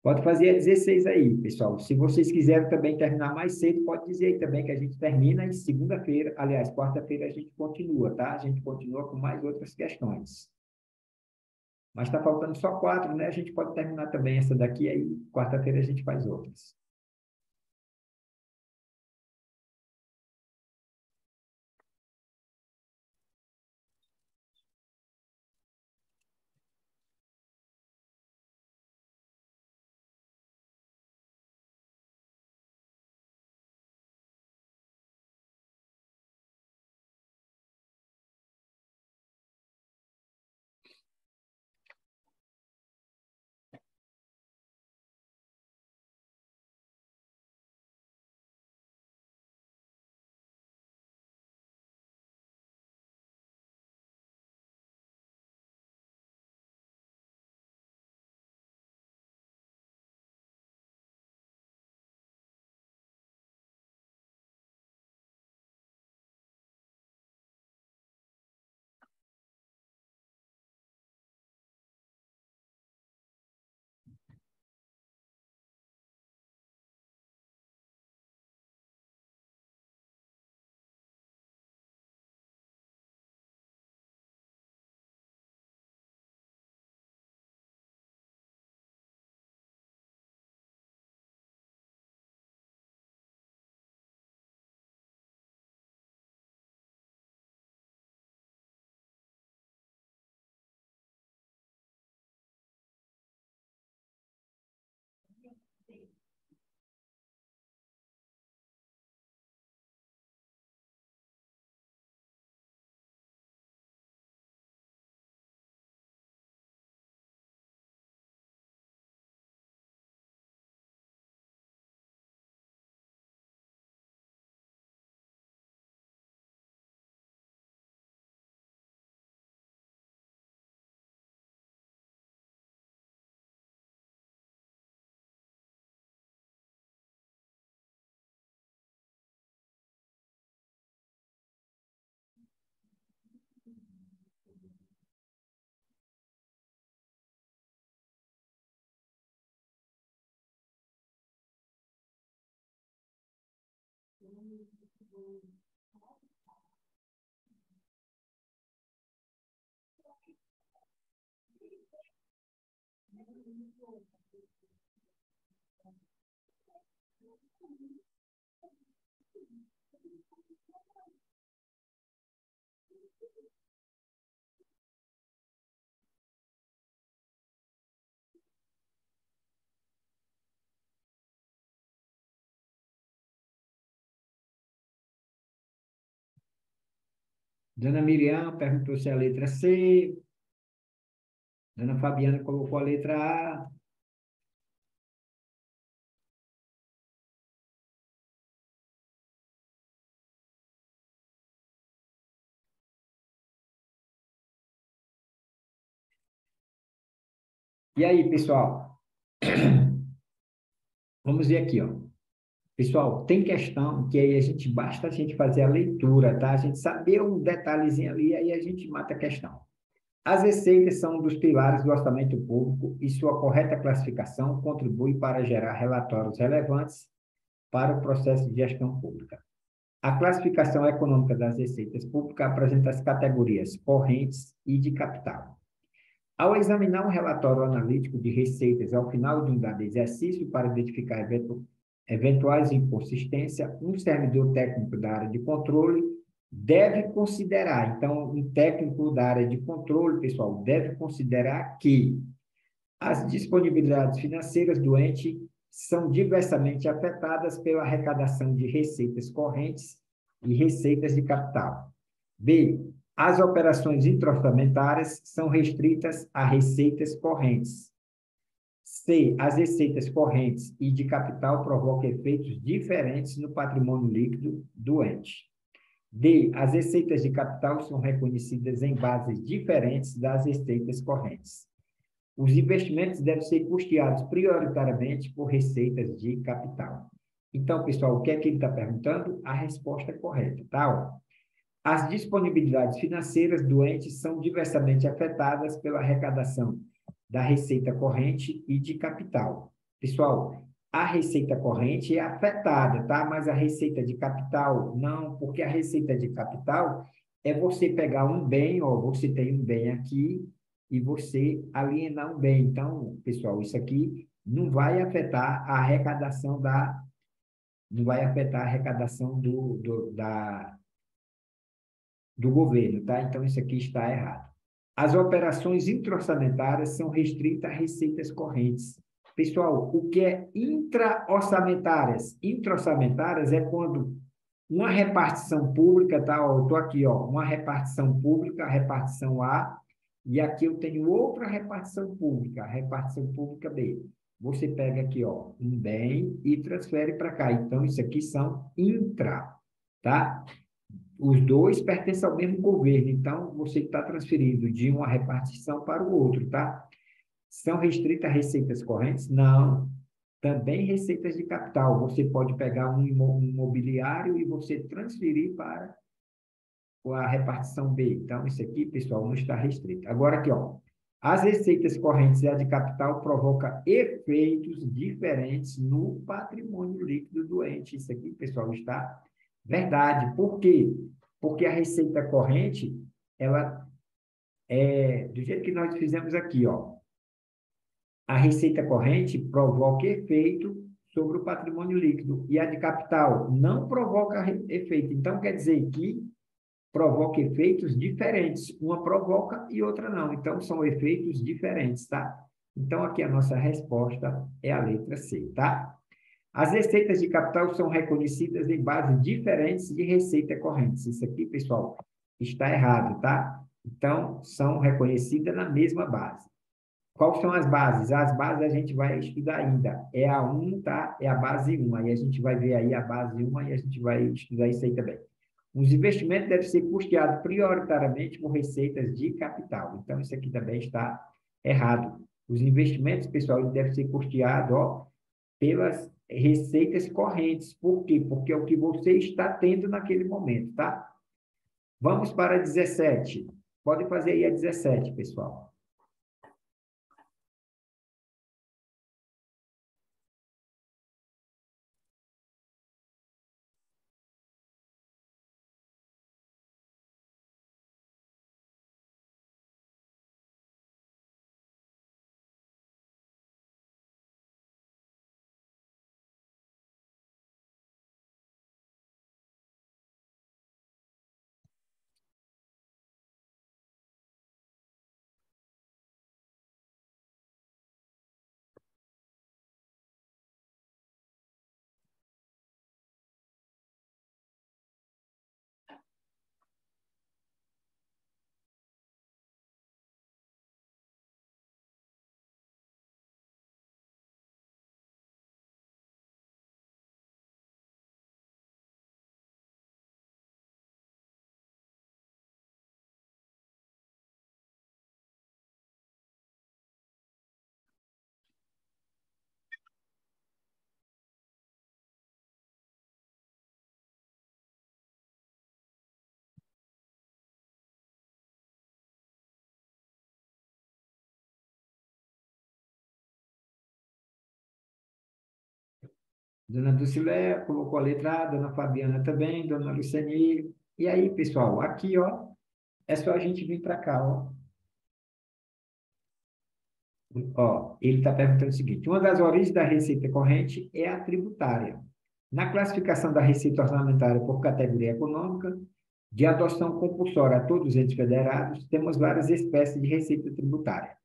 Pode fazer a 16 aí, pessoal. Se vocês quiserem também terminar mais cedo, pode dizer aí também que a gente termina em segunda-feira. Aliás, quarta-feira a gente continua, tá? A gente continua com mais outras questões. Mas está faltando só 4, né? A gente pode terminar também essa daqui, aí quarta-feira a gente faz outras. Dona Miriam perguntou se é a letra C. Dona Fabiana colocou a letra A. E aí, pessoal? Vamos ver aqui, ó. Pessoal, tem questão que aí basta a gente fazer a leitura, tá? A gente saber um detalhezinho ali, aí a gente mata a questão. As receitas são um dos pilares do orçamento público e sua correta classificação contribui para gerar relatórios relevantes para o processo de gestão pública. A classificação econômica das receitas públicas apresenta as categorias correntes e de capital. Ao examinar um relatório analítico de receitas ao final de um dado exercício para identificar eventuais inconsistências, um servidor técnico da área de controle deve considerar, então, um técnico da área de controle, pessoal, deve considerar que as disponibilidades financeiras do ente são diversamente afetadas pela arrecadação de receitas correntes e receitas de capital. B. As operações intra-orçamentárias são restritas a receitas correntes. C. As receitas correntes e de capital provocam efeitos diferentes no patrimônio líquido do ente. D. As receitas de capital são reconhecidas em bases diferentes das receitas correntes. Os investimentos devem ser custeados prioritariamente por receitas de capital. Então, pessoal, o que é que ele está perguntando? A resposta é correta, tá? Ó. As disponibilidades financeiras do ente são diversamente afetadas pela arrecadação da receita corrente e de capital. Pessoal, a receita corrente é afetada, tá? Mas a receita de capital, não, porque a receita de capital é você pegar um bem, ó, você tem um bem aqui e você alienar um bem. Então, pessoal, isso aqui não vai afetar a arrecadação não vai afetar a arrecadação do governo, tá? Então, isso aqui está errado. As operações intra-orçamentárias são restritas a receitas correntes. Pessoal, o que é intra-orçamentárias? Intra-orçamentárias é quando uma repartição pública, tá? Eu estou aqui, ó, uma repartição pública, repartição A, e aqui eu tenho outra repartição pública B. Você pega aqui, ó, um bem e transfere para cá. Então, isso aqui são intra, tá? Os dois pertencem ao mesmo governo, então você está transferindo de uma repartição para o outro, tá? São restritas a receitas correntes? Não. Também receitas de capital. Você pode pegar um imobiliário e você transferir para a repartição B. Então, isso aqui, pessoal, não está restrito. Agora aqui, ó. As receitas correntes e a de capital provocam efeitos diferentes no patrimônio líquido do ente. Isso aqui, pessoal, está verdade. Por quê? Porque a receita corrente, ela é do jeito que nós fizemos aqui, ó. A receita corrente provoca efeito sobre o patrimônio líquido e a de capital não provoca efeito. Então, quer dizer que provoca efeitos diferentes. Uma provoca e outra não. Então, são efeitos diferentes, tá? Então, aqui a nossa resposta é a letra C, tá? As receitas de capital são reconhecidas em bases diferentes de receita corrente. Isso aqui, pessoal, está errado, tá? Então, são reconhecidas na mesma base. Quais são as bases? As bases a gente vai estudar ainda. É a 1, tá? É a base 1. Aí a gente vai ver aí a base 1 e a gente vai estudar isso aí também. Os investimentos devem ser custeados prioritariamente por receitas de capital. Então, isso aqui também está errado. Os investimentos, pessoal, eles devem ser custeados, ó, pelas receitas correntes. Por quê? Porque é o que você está tendo naquele momento, tá? Vamos para a 17. Pode fazer aí a 17, pessoal. Dona Dulcileia colocou a letra A, Dona Fabiana também, Dona Luceni. E aí, pessoal, aqui, ó, é só a gente vir para cá, ó. Ó, ele está perguntando o seguinte: uma das origens da receita corrente é a tributária. Na classificação da receita orçamentária por categoria econômica, de adoção compulsória a todos os entes federados, temos várias espécies de receita tributária.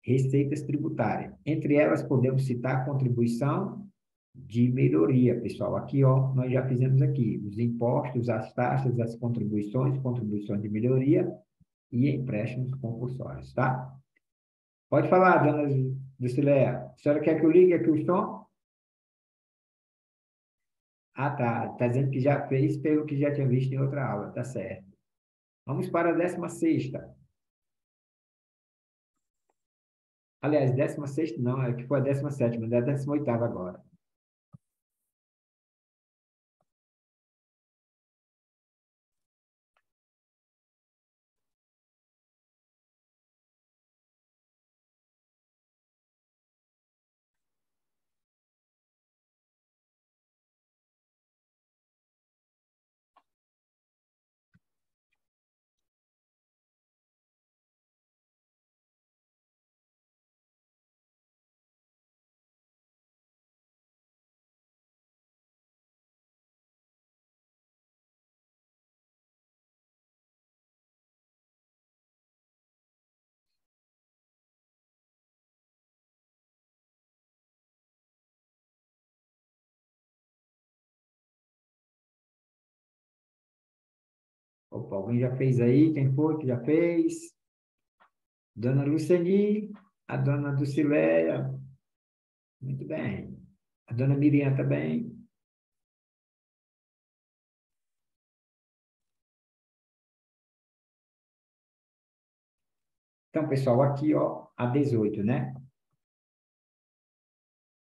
Receitas tributárias. Entre elas, podemos citar a contribuição de melhoria, pessoal. Aqui, ó, nós já fizemos aqui os impostos, as taxas, as contribuições, contribuições de melhoria e empréstimos compulsórios, tá? Pode falar, dona Dulcileia. A senhora quer que eu ligue aqui o som? Ah, tá. Está dizendo que já fez pelo que já tinha visto em outra aula, tá certo. Vamos para a 16ª. Aliás, 16ª não, é que foi a 17ª, mas é a 18ª agora. Opa, alguém já fez aí? Quem foi que já fez? Dona Luceni, a dona Dulcileia, muito bem. A dona Miriam também. Então, pessoal, aqui, ó, a 18, né?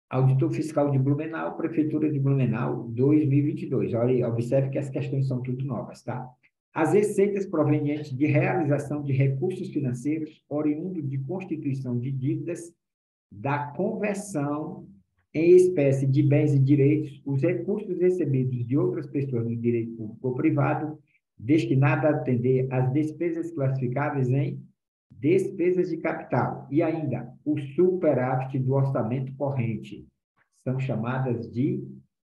Auditor Fiscal de Blumenau, Prefeitura de Blumenau, 2022. Olha aí, observe que as questões são tudo novas, tá? As receitas provenientes de realização de recursos financeiros oriundos de constituição de dívidas, da conversão em espécie de bens e direitos, os recursos recebidos de outras pessoas no direito público ou privado, destinados a atender às despesas classificáveis em despesas de capital e ainda o superávit do orçamento corrente são chamadas de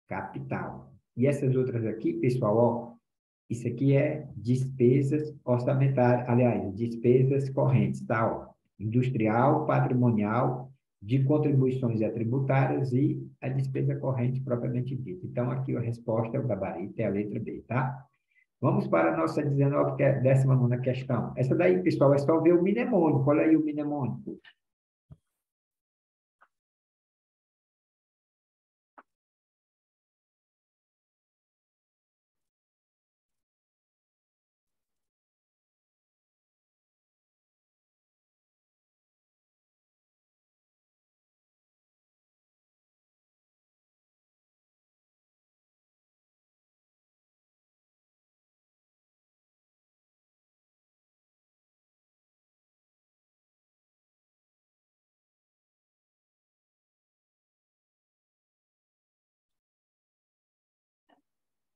capital. E essas outras aqui, pessoal, ó, isso aqui é despesas orçamentárias, aliás, despesas correntes, tá? Ó, industrial, patrimonial, de contribuições tributárias e a despesa corrente propriamente dita. Então, aqui a resposta é o gabarito, é a letra B, tá? Vamos para a nossa 19, que é a 19ª questão. Essa daí, pessoal, é só ver o mnemônico. Olha aí o mnemônico.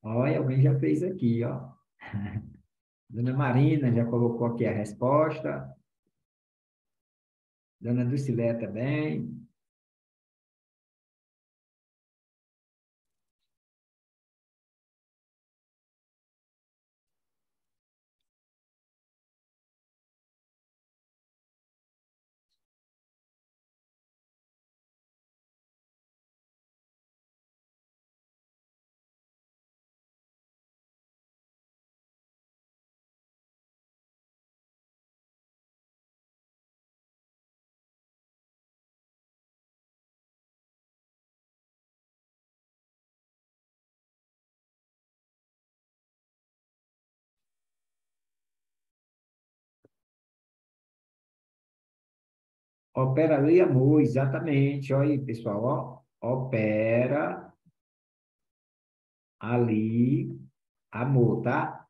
Olha, alguém já fez aqui, ó. Dona Marina já colocou aqui a resposta. Dona Dulcilé também. Opera lei amor, exatamente. Olha aí, pessoal, ó. Opera ali amor, tá?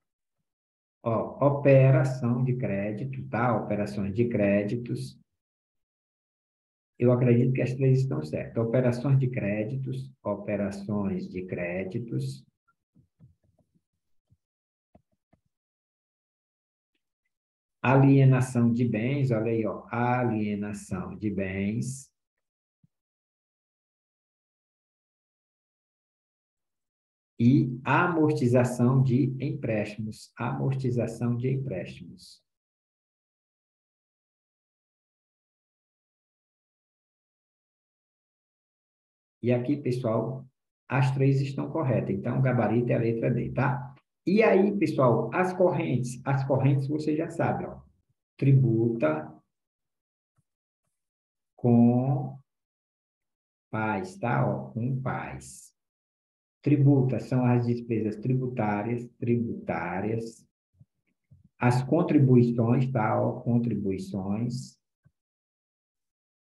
Ó, operação de crédito, tá? Operações de créditos. Eu acredito que as três estão certas. Operações de créditos, alienação de bens, olha aí, ó, alienação de bens e amortização de empréstimos, amortização de empréstimos. E aqui, pessoal, as três estão corretas. Então, o gabarito é a letra D, tá? E aí, pessoal, as correntes você já sabe, ó. Tributa com paz, tá? Ó, com paz. Tributa são as despesas tributárias. As contribuições, tá? Ó, contribuições.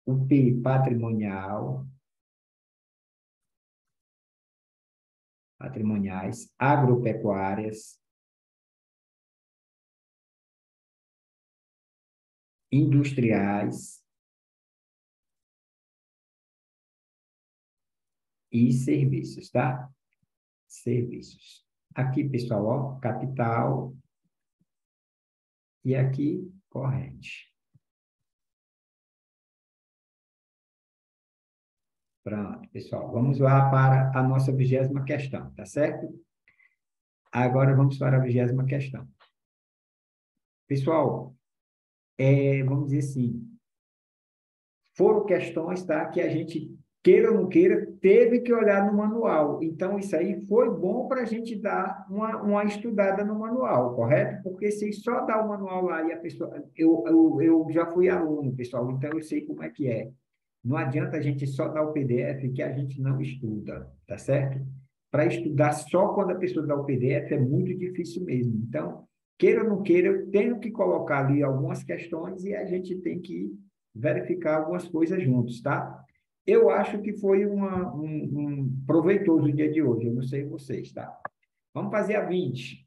O P, patrimoniais, agropecuárias, industriais e serviços, tá? Serviços. Aqui, pessoal, ó, capital e aqui, corrente. Pronto, pessoal. Vamos lá para a nossa 20ª questão, tá certo? Agora vamos para a 20ª questão. Pessoal, vamos dizer assim, foram questões, tá, que a gente, queira ou não queira, teve que olhar no manual. Então, isso aí foi bom para a gente dar uma estudada no manual, correto? Porque se só dar o manual lá e a pessoa... Eu já fui aluno, pessoal, então eu sei como é que é. Não adianta a gente só dar o PDF que a gente não estuda, tá certo? Para estudar só quando a pessoa dá o PDF é muito difícil mesmo. Então, queira ou não queira, eu tenho que colocar ali algumas questões e a gente tem que verificar algumas coisas juntos, tá? Eu acho que foi um proveitoso o dia de hoje, eu não sei vocês, tá? Vamos fazer a 20.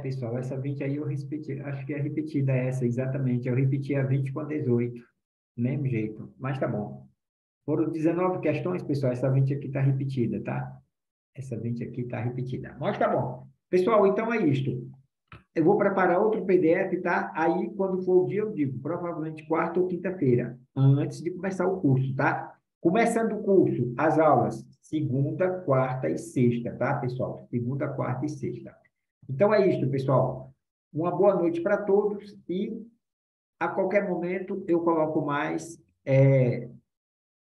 Pessoal, essa 20 aí eu repeti, acho que é repetida essa, exatamente. Eu repeti a 20 com a 18, mesmo jeito, mas tá bom. Foram 19 questões, pessoal, essa 20 aqui está repetida, tá? Essa 20 aqui está repetida. Mas tá bom. Pessoal, então é isto. Eu vou preparar outro PDF, tá? Aí, quando for o dia, eu digo, provavelmente quarta ou quinta-feira, antes de começar o curso, tá? Começando o curso, as aulas, segunda, quarta e sexta, tá, pessoal? Segunda, quarta e sexta. Então é isso, pessoal. Uma boa noite para todos e a qualquer momento eu coloco mais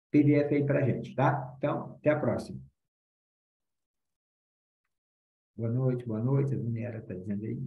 PDF aí para gente, tá? Então, até a próxima. Boa noite, a Daniela está dizendo aí.